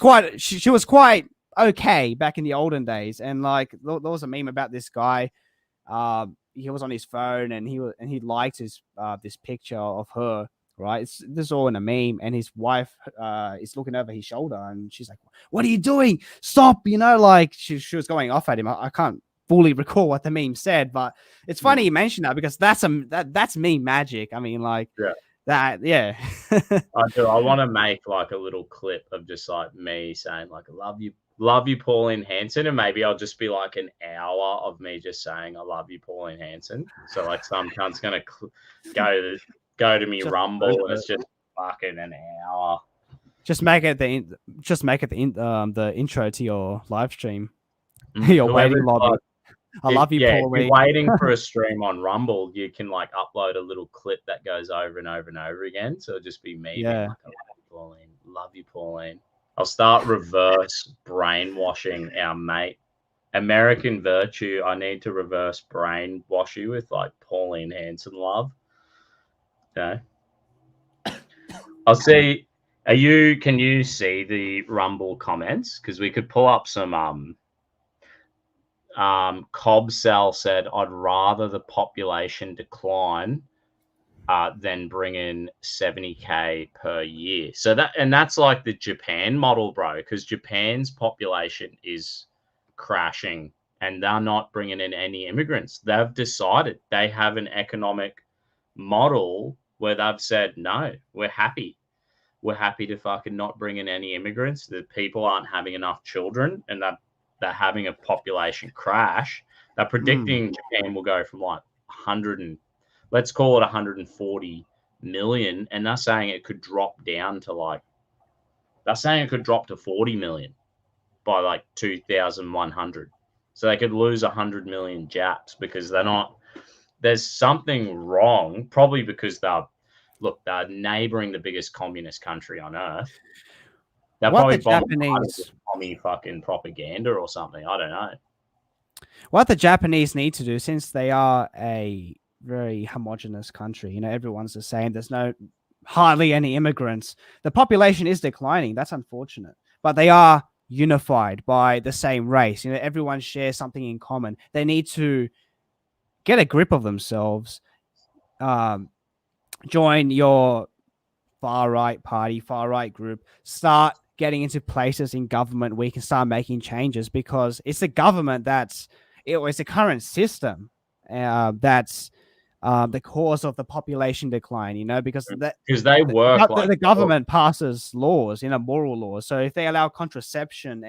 was quite okay back in the olden days. And like there was a meme about this guy. He was on his phone and he liked his this picture of her. Right, this is all in a meme, and his wife is looking over his shoulder, and she's like, "What are you doing? Stop!" You know, like she was going off at him. I can't fully recall what the meme said, but it's funny you mentioned that because that's meme magic. I mean, like that, yeah. I do. I want to make like a little clip of just like me saying like, "I love you, Pauline Hanson," and maybe I'll just be like an hour of me just saying, "I love you, Pauline Hanson." So like some cunt's gonna go to me Rumble, and it's just fucking an hour. Just make it the intro to your live stream. Your waiting lobby. I love you, Pauline. If you're waiting for a stream on Rumble, you can like upload a little clip that goes over and over and over again. So it'll just be me. Yeah. Being like, "I love you, Pauline. Love you, Pauline." I'll start reverse brainwashing our mate. American Virtue. I need to reverse brainwash you with like Pauline Hanson love. Okay. I'll see. Can you see the Rumble comments? Because we could pull up some. Cobsell said, "I'd rather the population decline than bring in 70K per year." So that's like the Japan model, bro. Because Japan's population is crashing, and they're not bringing in any immigrants. They've decided they have an economic model where they've said, no, we're happy to fucking not bring in any immigrants. The people aren't having enough children, and they're having a population crash. They're predicting Japan will go from like 140 million, and they're saying it could drop down to 40 million by like 2100. So they could lose 100 million Japs because there's something wrong, probably because they're neighboring the biggest communist country on earth. They're probably Japanese fucking propaganda or something. I don't know. What the Japanese need to do, since they are a very homogenous country, you know, everyone's the same. There's hardly any immigrants. The population is declining. That's unfortunate, but they are unified by the same race. You know, everyone shares something in common. They need to get a grip of themselves. Join your far right party, far right group. Start getting into places in government where you can start making changes, because it's the government it's the current system that's the cause of the population decline, you know, because they work the government passes laws, you know, moral laws. So if they allow contraception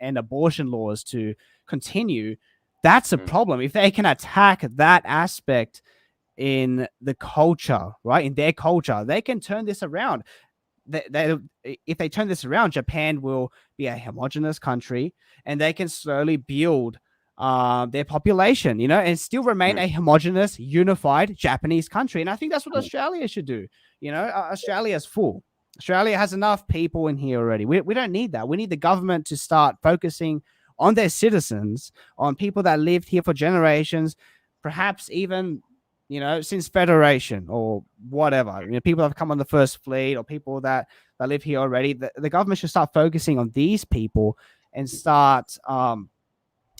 and abortion laws to continue, that's a problem. If they can attack that aspect in the culture, right, in their culture, they can turn this around. If they turn this around, Japan will be a homogenous country, and they can slowly build their population, you know, and still remain a homogenous, unified Japanese country. And I think that's what Australia should do. You know, Australia's full. Australia has enough people in here already. We don't need that. We need the government to start focusing on their citizens, on people that lived here for generations, perhaps even, since Federation or whatever. People that have come on the first fleet or people that live here already. The government should start focusing on these people and start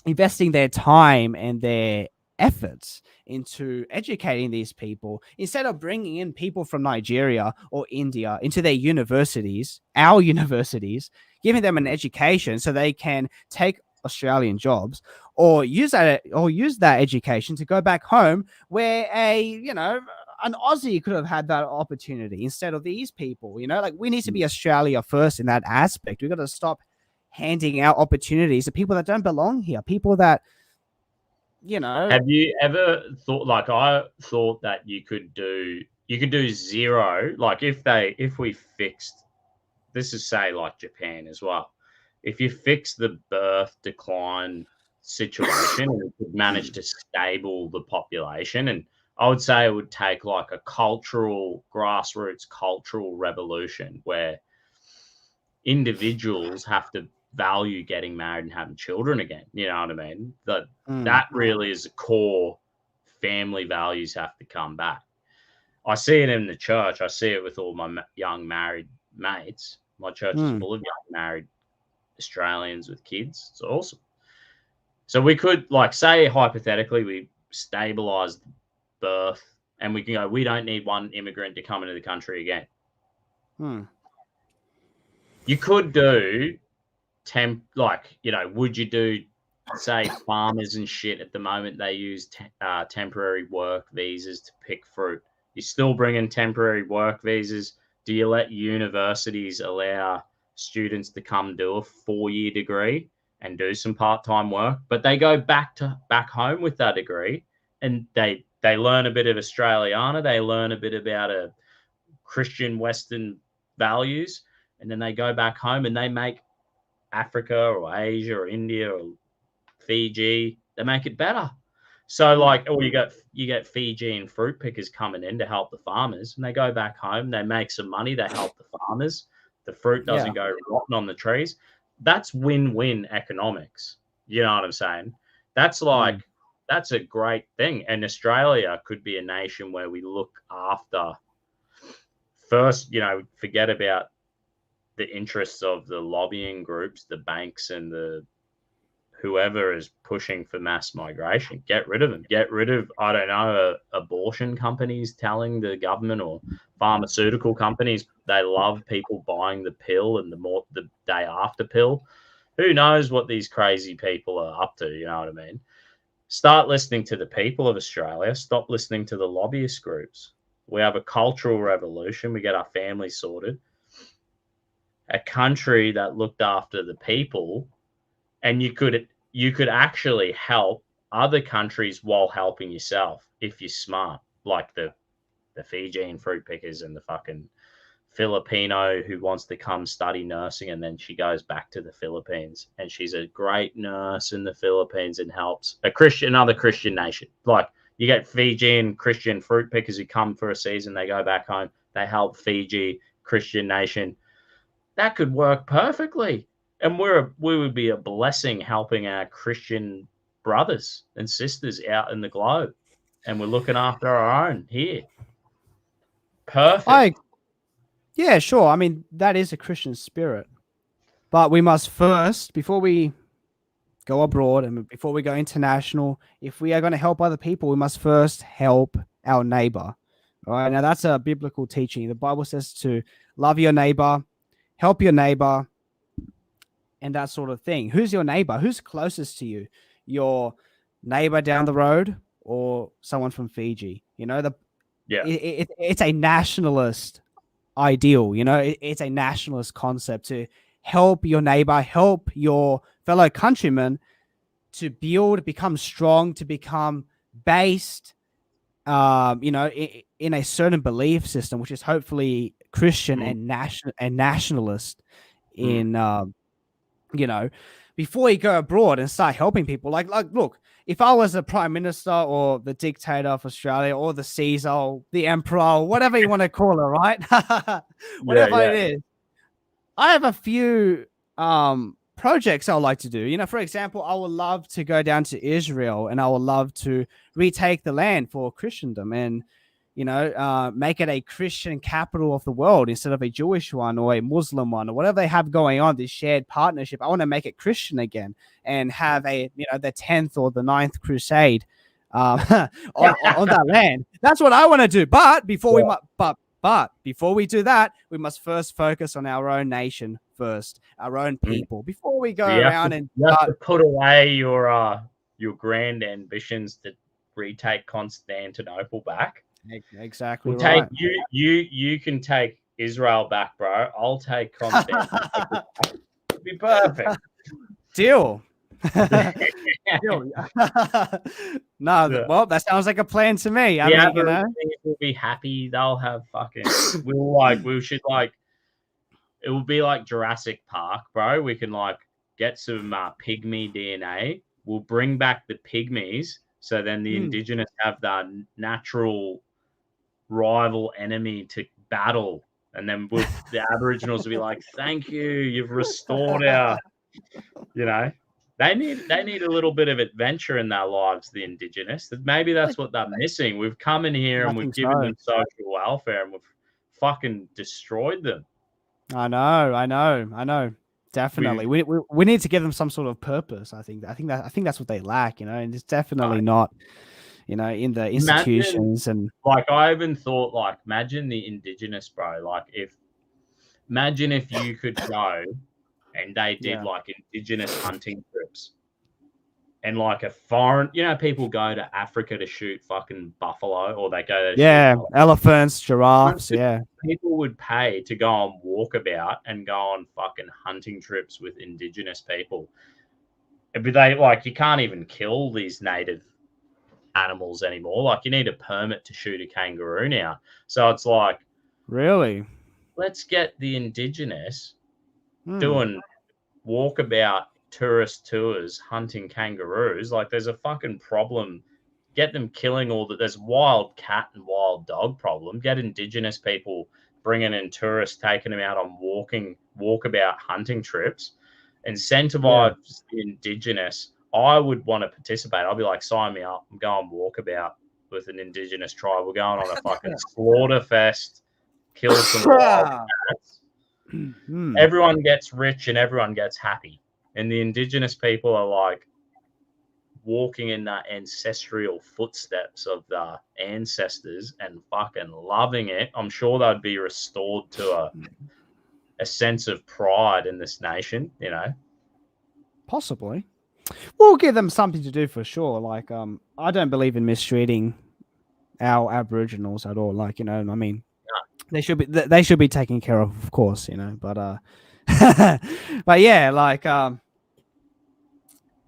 investing their time and their efforts into educating these people instead of bringing in people from Nigeria or India into their universities, our universities, giving them an education so they can take Australian jobs or use that education to go back home where an Aussie could have had that opportunity instead of these people. Like, we need to be Australia first in that aspect. We've got to stop handing out opportunities to people that don't belong here, people that, Have you ever thought, like, I thought that you could do zero, like if we fixed, this is say like Japan as well, if you fix the birth decline situation and could manage to stable the population, and I would say it would take like a grassroots cultural revolution where individuals have to value getting married and having children again. You know what I mean? That really is a core. Family values have to come back. I see it in the church. I see it with all my young married mates. My church is full of young married Australians with kids. It's awesome. So we could, like, say hypothetically, we stabilize birth and we can go, we don't need one immigrant to come into the country again. You could do would you do, say, farmers and shit at the moment, they use temporary work visas to pick fruit. You still bring in temporary work visas. Do you let universities allow students to come do a 4-year degree and do some part-time work, but they go back home with that degree and they learn a bit of Australiana, they learn a bit about a Christian Western values, and then they go back home and they make Africa or Asia or India or Fiji, they make it better. So like, or you get Fijian fruit pickers coming in to help the farmers, and they go back home, they make some money, they help the farmers, the fruit doesn't go rotten on the trees. That's win-win economics. You know what I'm saying? That's like, that's a great thing. And Australia could be a nation where we look after first, forget about the interests of the lobbying groups, the banks, and the whoever is pushing for mass migration. Get rid of them. Get rid of, I don't know, abortion companies telling the government, or pharmaceutical companies, they love people buying the pill and the day after pill. Who knows what these crazy people are up to, you know what I mean? Start listening to the people of Australia. Stop listening to the lobbyist groups. We have a cultural revolution. We get our families sorted. A country that looked after the people, and you could actually help other countries while helping yourself if you're smart, like the Fijian fruit pickers and the fucking Filipino who wants to come study nursing, and then she goes back to the Philippines and she's a great nurse in the Philippines and helps another Christian nation. Like, you get Fijian Christian fruit pickers who come for a season, they go back home, they help Fiji, Christian nation. That could work perfectly. And we would be a blessing helping our Christian brothers and sisters out in the globe. And we're looking after our own here. Perfect. Yeah, sure. I mean, that is a Christian spirit. But we must first, before we go abroad and before we go international, if we are going to help other people, we must first help our neighbor. All right. Now, that's a biblical teaching. The Bible says to love your neighbor, help your neighbor, and that sort of thing. Who's your neighbor? Who's closest to you? Your neighbor down the road or someone from Fiji? It's a nationalist ideal. It's a nationalist concept to help your neighbor, help your fellow countrymen to become strong, to become based, in a certain belief system, which is hopefully Christian and nationalist. Before you go abroad and start helping people, like look, if I was the prime minister or the dictator of Australia or the Caesar, or the emperor, whatever you want to call it, right? Whatever it is, I have a few projects I would like to do. You know, for example, I would love to go down to Israel and I would love to retake the land for Christendom and, you know, make it a Christian capital of the world instead of a Jewish one or a Muslim one or whatever they have going on, this shared partnership. I want to make it Christian again and have a, you know, the 10th or the 9th crusade on that land. That's what I want to do. But before before we do that, we must first focus on our own nation first, our own people, before we go around and you have to put away your grand ambitions to retake Constantinople back. Exactly. We'll right. take you can take Israel back, bro. I'll take Constantinople. It'll be perfect. Deal. No, well, that sounds like a plan to me. I mean, you know, will be happy. They'll have fucking. We should it will be like Jurassic Park, bro. We can get some pygmy DNA. We'll bring back the pygmies, so then the indigenous have that natural rival enemy to battle, and then the Aboriginals will be like, "Thank you, you've restored our," you know. They need a little bit of adventure in their lives, the indigenous. Maybe that's what they're missing. We've come in here and we've given them social welfare and we've fucking destroyed them. I know. Definitely. We need to give them some sort of purpose. I think that's what they lack, you know, and it's definitely not, you know, in the institutions. And I even thought, imagine the indigenous, bro. Imagine if you could go and they did indigenous hunting trips. And a foreign, you know, people go to Africa to shoot fucking buffalo, or they go to elephants, giraffes, People would pay to go on walkabout and go on fucking hunting trips with indigenous people. But they you can't even kill these native animals anymore. You need a permit to shoot a kangaroo now. So it's really, let's get the indigenous doing walkabout tourist tours hunting kangaroos. There's a fucking problem. Get them killing there's wild cat and wild dog problem. Get indigenous people bringing in tourists, taking them out on walkabout hunting trips. Incentivize the indigenous. I would want to participate. I'll be like, sign me up. I'm going walkabout with an indigenous tribe. We're going on a fucking slaughter fest. Kill some wild cats. Everyone gets rich and everyone gets happy. And the indigenous people are walking in the ancestral footsteps of the ancestors and fucking loving it. I'm sure they'd be restored to a sense of pride in this nation, you know. Possibly. We'll give them something to do for sure. I don't believe in mistreating our Aboriginals at all. You know, I mean, they should be taken care of course, you know. But but yeah,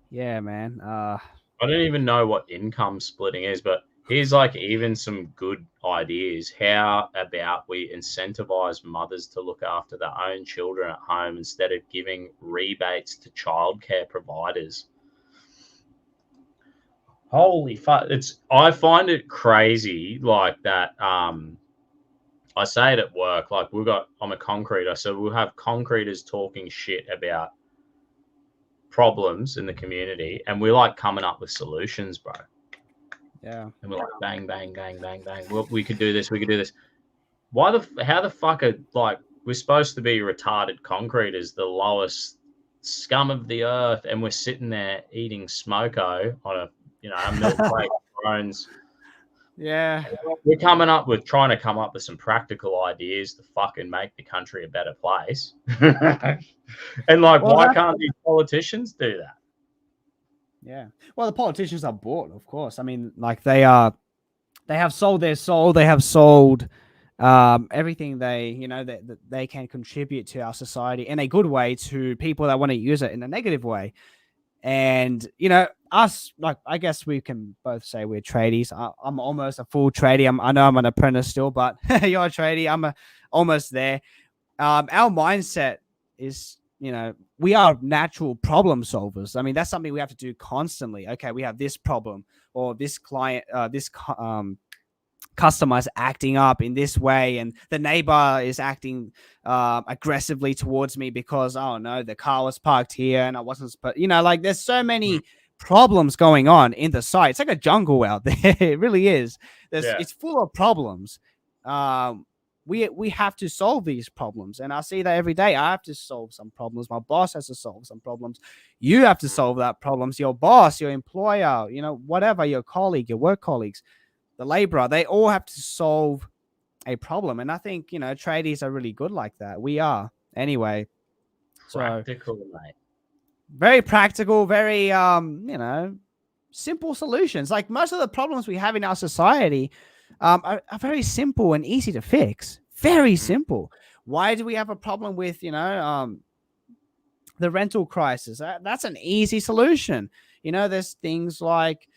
yeah, man. I don't even know what income splitting is, but here's even some good ideas. How about we incentivize mothers to look after their own children at home instead of giving rebates to childcare providers? Holy fuck. I find it crazy that I say it at work, I'm a concreter, so we'll have concreters talking shit about problems in the community, and we coming up with solutions, bro. Yeah. And we're bang, bang, bang, bang, bang. Well, we could do this. How the fuck are we're supposed to be retarded concreters, the lowest scum of the earth, and we're sitting there eating smoko on a milk plate drones. Yeah. We're trying to come up with some practical ideas to fucking make the country a better place. And why can't these politicians do that? Yeah. Well, the politicians are bought, of course. I mean, they have sold their soul. They have sold everything they can contribute to our society in a good way to people that want to use it in a negative way. And, you know, us, I guess we can both say we're tradies. I'm almost a full tradie. I know I'm an apprentice still, but you're a tradie. I'm almost there. Our mindset is we are natural problem solvers. I mean, that's something we have to do constantly. Okay, we have this problem, or this client, customer is acting up in this way, and the neighbor is acting aggressively towards me because, oh no, the car was parked here and I wasn't supposed, like there's so many problems going on in the site. It's like a jungle out there. It really is. It's full of problems. We have to solve these problems, and I see that every day. I have to solve some problems. My boss has to solve some problems. You have to solve that problems. Your boss, your employer, whatever, your colleague, your work colleagues, the laborer, they all have to solve a problem. And I think, tradies are really good like that. We are anyway. Practical, mate. Very practical, very, simple solutions. Like most of the problems we have in our society are very simple and easy to fix. Very simple. Why do we have a problem with, the rental crisis? That's an easy solution. There's things like,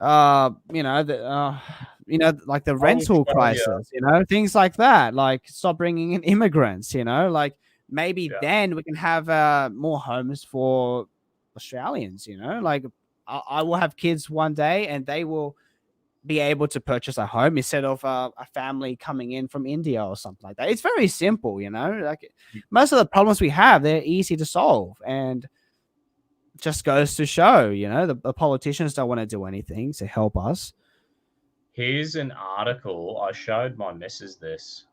like the rental crisis, things like that, like stop bringing in immigrants, like maybe then we can have more homes for Australians, like I will have kids one day and they will be able to purchase a home instead of a family coming in from India or something like that. It's very simple, like most of the problems we have, they're easy to solve, and just goes to show, the politicians don't want to do anything to help us. Here's an article. I showed my missus this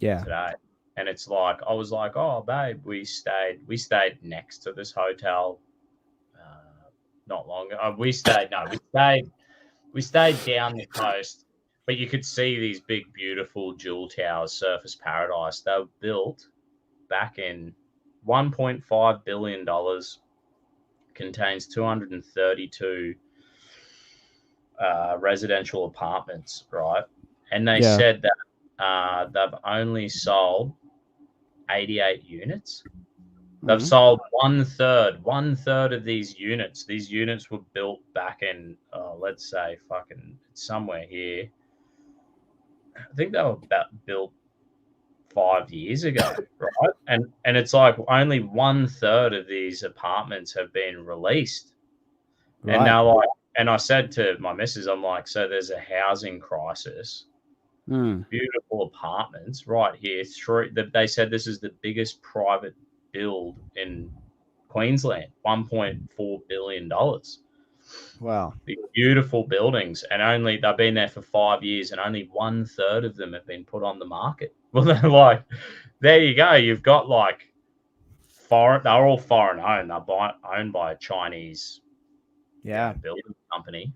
today, and it's like, I was like, oh babe, we stayed next to this hotel not long ago. We stayed down the coast, but you could see these big beautiful dual towers, Surface Paradise. They were built back in $1.5 billion, contains 232 residential apartments, right? And they said that they've only sold 88 units. They've sold one third of these units. These units were built back in, let's say, fucking somewhere here. I think they were built 5 years ago, right? And it's like only one third of these apartments have been released. Right. And now, and I said to my missus, I'm like, so there's a housing crisis. Beautiful apartments right here. They said this is the biggest private build in Queensland, $1.4 billion. Wow. The beautiful buildings, and they've been there for 5 years, and only one third of them have been put on the market. Well, they're like, there you go. You've got like they're all foreign owned. They're owned by a Chinese building company.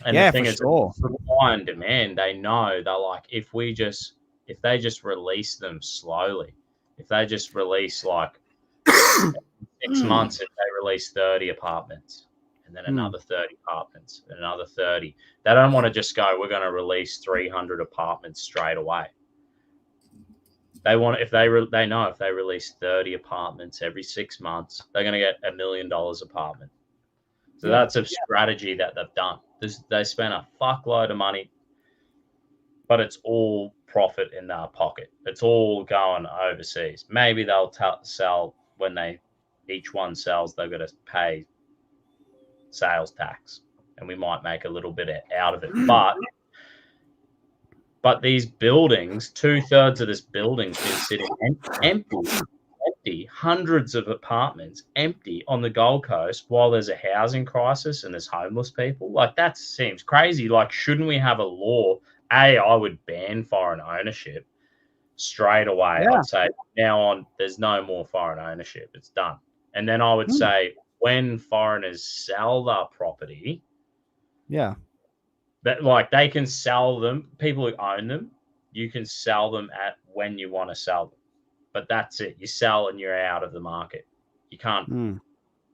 And the thing is, supply and demand, they know, they're like, if they just release them slowly, if they just release like 6 months, if they release 30 apartments and then another 30 apartments and another 30, they don't want to just go, we're going to release 300 apartments straight away. They want, they know if they release 30 apartments every 6 months, they're going to get $1 million apartment. So that's a strategy that they've done. They spent a fuckload of money, but it's all profit in their pocket. It's all going overseas. Maybe they'll sell when each one sells, they've got to pay sales tax, and we might make a little bit out of it. But these buildings, 2/3 of this building's been sitting empty, hundreds of apartments empty on the Gold Coast while there's a housing crisis and there's homeless people. Like, that seems crazy. Like, shouldn't we have a law? I would ban foreign ownership straight away. I'd say now on, there's no more foreign ownership. It's done. And then I would say when foreigners sell their property, that like they can sell them, people who own them, you can sell them at when you want to sell them. But that's it. You sell and you're out of the market. You can't,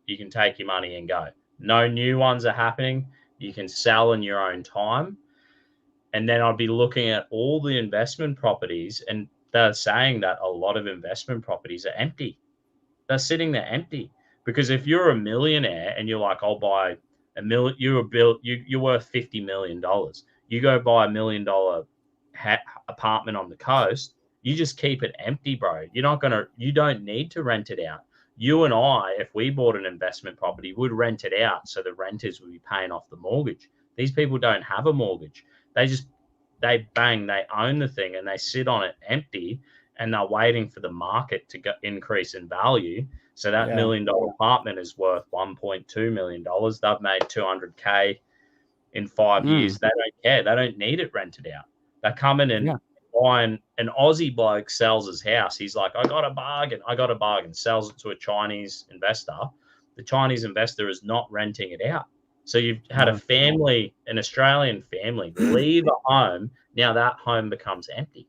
you can take your money and go. No new ones are happening. You can sell in your own time. And then I'd be looking at all the investment properties, and they're saying that a lot of investment properties are empty. They're sitting there empty. Because if you're a millionaire and you're like, I'll buy you're worth $50 million. You go buy $1 million apartment on the coast, You just keep it empty, bro. You don't need to rent it out. You and I, if we bought an investment property, would rent it out so the renters would be paying off the mortgage. These people don't have a mortgage. They own the thing and they sit on it empty, and they're waiting for the market to increase in value. So that $1 million apartment is worth $1.2 million. They've made 200K in 5 years. They don't care. They don't need it rented out. They're coming and buying. An Aussie bloke sells his house. He's like, I got a bargain. Sells it to a Chinese investor. The Chinese investor is not renting it out. So you've had a family, an Australian family, leave a home. Now that home becomes empty.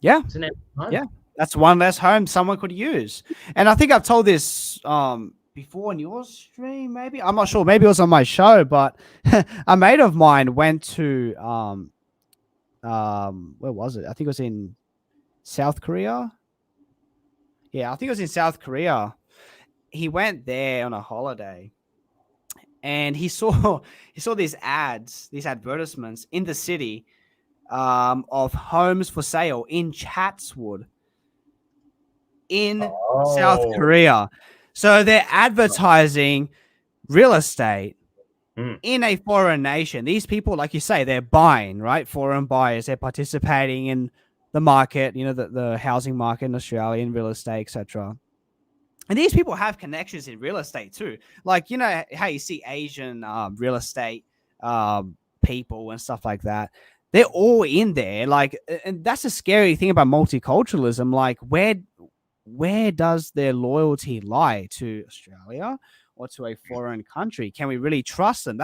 Yeah. It's an empty home. Yeah. That's one less home someone could use. And I think I've told this before in your stream, maybe. I'm not sure. Maybe it was on my show, but a mate of mine went to where was it? I think it was in South Korea. Yeah, I think it was in South Korea. He went there on a holiday, and he saw these advertisements in the city of homes for sale in Chatswood in South Korea. So they're advertising real estate in a foreign nation. These people, like you say, they're buying, right? Foreign buyers. They're participating in the market, the housing market in Australia, in real estate, etc. And these people have connections in real estate too. Like, how you see Asian real estate people and stuff like that. They're all in there. Like, and that's a scary thing about multiculturalism. Like, where does their loyalty lie? To Australia or to a foreign country? Can we really trust them?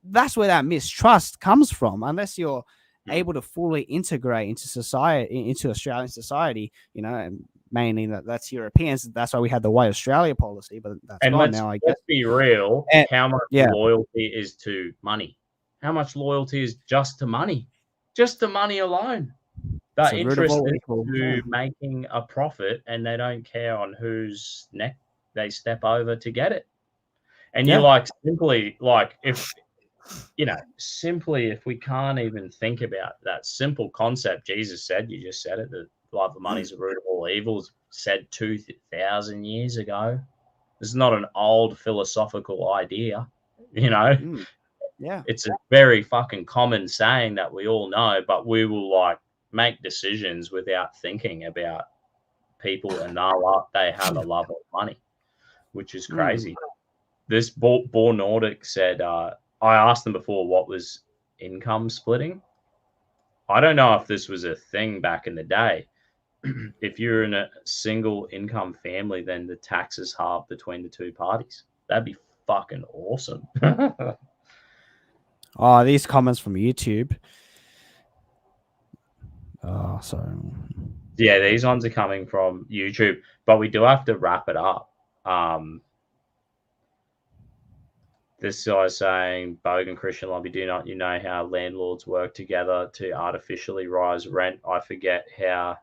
That's where that mistrust comes from. Unless you're able to fully integrate into society, into Australian society, and mainly that's Europeans. That's why we had the White Australia policy, but that's gone now, I guess. Let's be real. How much loyalty is to money? How much loyalty is just to money? Just to money alone. They're interested in making a profit, and they don't care on whose neck they step over to get it. And you're if we can't even think about that simple concept, Jesus said, you just said it, that love of money is the root of all evils, said 2,000 years ago. This is not an old philosophical idea, Yeah. It's a very fucking common saying that we all know, but we will make decisions without thinking about people and they have a love of money, which is crazy. This Bor Nordic said, I asked them before what was income splitting. I don't know if this was a thing back in the day. If you're in a single income family, then the tax is halved between the two parties. That'd be fucking awesome. Oh, these comments from YouTube. Oh, sorry. Yeah, these ones are coming from YouTube, but we do have to wrap it up. This guy's saying, Bogan Christian lobby, do not you know how landlords work together to artificially rise rent? I forget how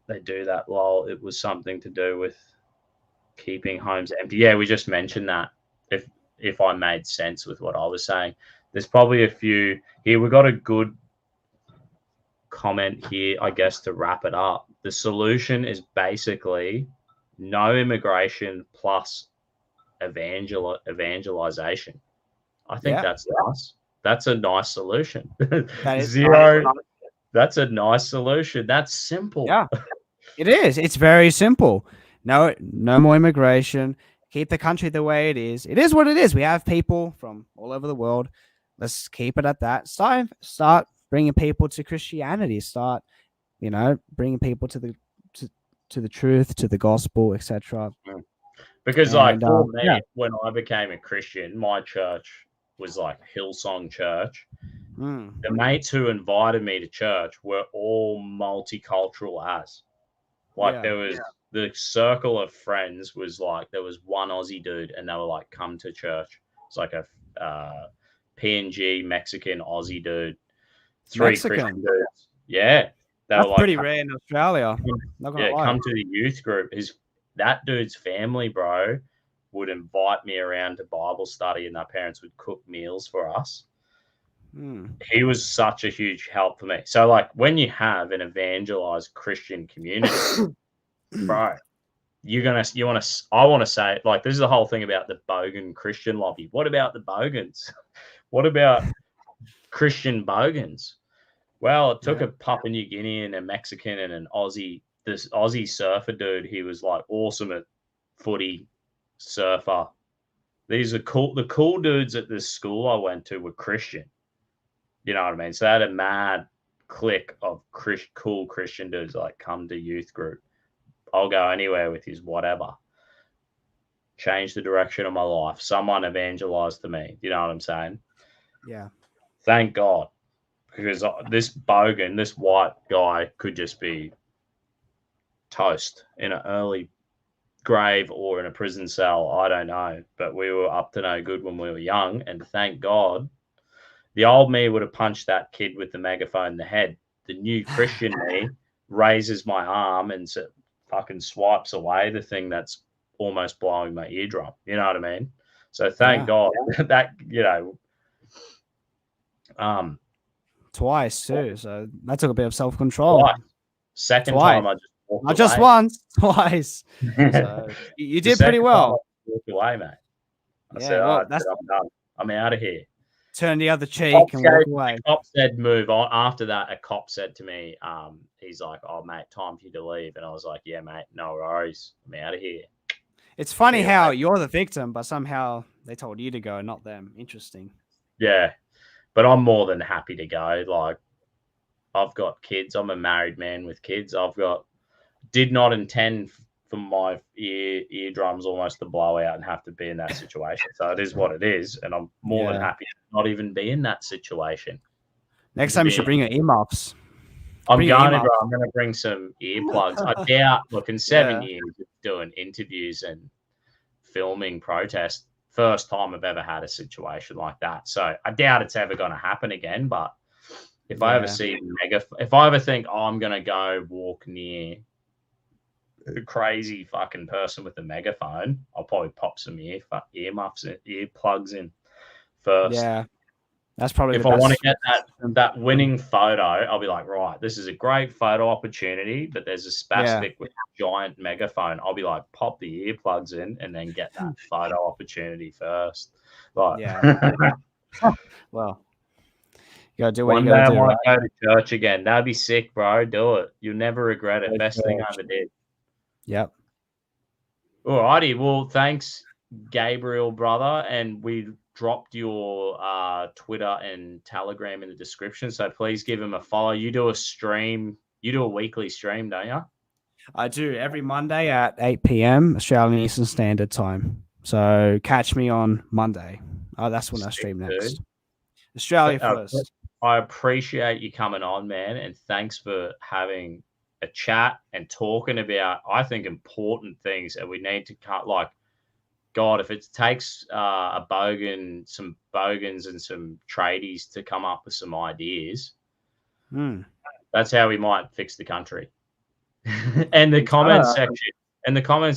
they do that. Lol, it was something to do with keeping homes empty. Yeah, we just mentioned that. If I made sense with what I was saying. There's probably a few here. We've got a good comment here, I guess, to wrap it up. The solution is basically no immigration plus evangelization. I think that's nice. That's a nice solution. Zero. That's a nice solution. That's simple. Yeah, it is. It's very simple. No more immigration. Keep the country the way it is. It is what it is. We have people from all over the world. Let's keep it at that. Start bringing people to Christianity. Start, bringing people to the truth, to the gospel, etc. Because for me, when I became a Christian, my church was like Hillsong Church. The mates who invited me to church were all multicultural there was the circle of friends was there was one Aussie dude and they were like, come to church. It's like a PNG Mexican Aussie dude. Three Christian dudes. Yeah. That's pretty rare in Australia. Come to the youth group. That dude's family, bro, would invite me around to Bible study and our parents would cook meals for us. He was such a huge help for me. So, like, when you have an evangelized Christian community, bro, I want to say, like, this is the whole thing about the bogan Christian lobby. What about the bogans? What about Christian bogans? Well, it took a Papua New Guinean, a Mexican, and an Aussie. This Aussie surfer dude, he was like awesome at footy, surfer. These are cool. The cool dudes at this school I went to were Christian. You know what I mean? So they had a mad clique of cool Christian dudes like come to youth group. I'll go anywhere with his whatever. Change the direction of my life. Someone evangelized to me. You know what I'm saying? Yeah. Thank God. Because this bogan, this white guy could just be toast in an early grave or in a prison cell. I don't know. But we were up to no good when we were young. And thank God, the old me would have punched that kid with the megaphone in the head. The new Christian me raises my arm and fucking swipes away the thing that's almost blowing my eardrum. You know what I mean? So thank God that, twice too. So that took a bit of self-control. Second time I just walked not just away. Once, twice. So you did pretty well. Walked away, mate. I said, I'm done. I'm out of here. Turn the other cheek and walk away. The cop said, move on. After that, a cop said to me, he's like, oh, mate, time for you to leave. And I was like, yeah, mate, no worries. I'm out of here. It's funny how you're the victim, but somehow they told you to go, not them. Interesting. Yeah. But I'm more than happy to go. Like, I've got kids. I'm a married man with kids. Did not intend for my eardrums almost to blow out and have to be in that situation. So it is what it is. And I'm more than happy to not even be in that situation. Next time you should bring your earmuffs. I'm going to bring some earplugs. I doubt, look, in 7 years of doing interviews and filming protests, first time I've ever had a situation like that. So I doubt it's ever going to happen again. But if I ever see if I ever think, I'm going to go walk near a crazy fucking person with a megaphone, I'll probably pop some earplugs in first. Yeah. That's probably if I want to get that winning photo, I'll be like, right, this is a great photo opportunity, but there's a spastic with a giant megaphone. I'll be like, pop the earplugs in and then get that photo opportunity first. Like, well, you gotta do what one you gotta day do. I might go to church again. That'd be sick, bro. Do it. You'll never regret it. Best thing I ever did. Yep. Alrighty. Well, thanks, Gabriel, brother, and we dropped your Twitter and Telegram in the description, so please give him a follow. You do a stream. You do a weekly stream, don't you? I do every Monday at 8 p.m. Australian Eastern Standard Time. So catch me on Monday. That's when I stream next. Dude. Australia first. I appreciate you coming on, man, and thanks for having a chat and talking about, I think, important things that we need to cut. Like, God, if it takes some bogans and some tradies to come up with some ideas, that's how we might fix the country. And the comment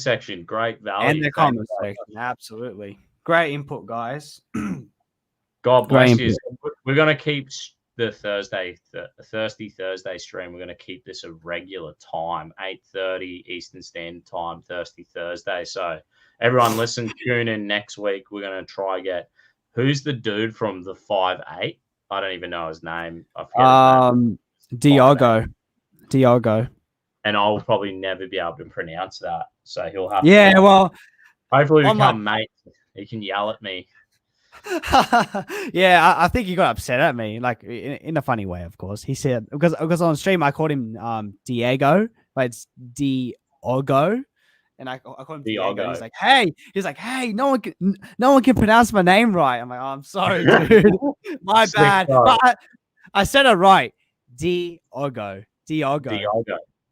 section, great value. And the comment section, absolutely. Great input, guys. God bless you. We're going to keep the Thirsty Thursday stream. We're going to keep this a regular time, 8:30 Eastern Standard Time, Thirsty Thursday. So everyone listen, tune in next week. We're going to try who's the dude from the 5'8"? I don't even know his name. I forget his name. Diogo. And I'll probably never be able to pronounce that. So he'll have hopefully we become mates. He can yell at me. Yeah, I think he got upset at me, like in a funny way, of course. He said, because on stream I called him Diego, but it's Diogo. And I call him Diego. He's like, hey, no one can pronounce my name right. I'm like, oh, I'm sorry, dude. My bad. But I said it right. Diogo. There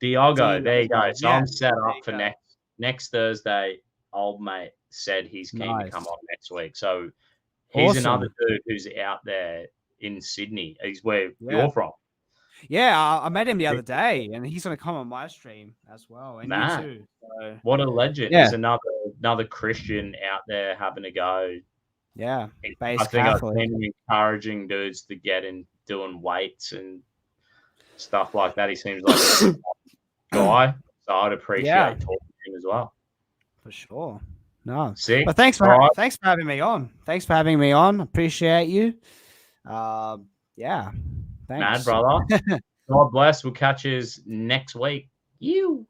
you go. So I'm set up for next Thursday. Old mate said he's keen to come on next week. So he's another dude who's out there in Sydney. He's where you're from. Yeah, I met him the other day, and he's going to come on my stream as well. And you too. So, what a legend! There's another Christian out there having a go Yeah. I think I've seen him encouraging dudes to get in doing weights and stuff like that. He seems like a guy, so I'd appreciate talking to him as well. For sure. No. Sick. But thanks for having me on. Thanks for having me on. Appreciate you. Yeah. Thanks. Mad brother. God bless. We'll catch you next week. You.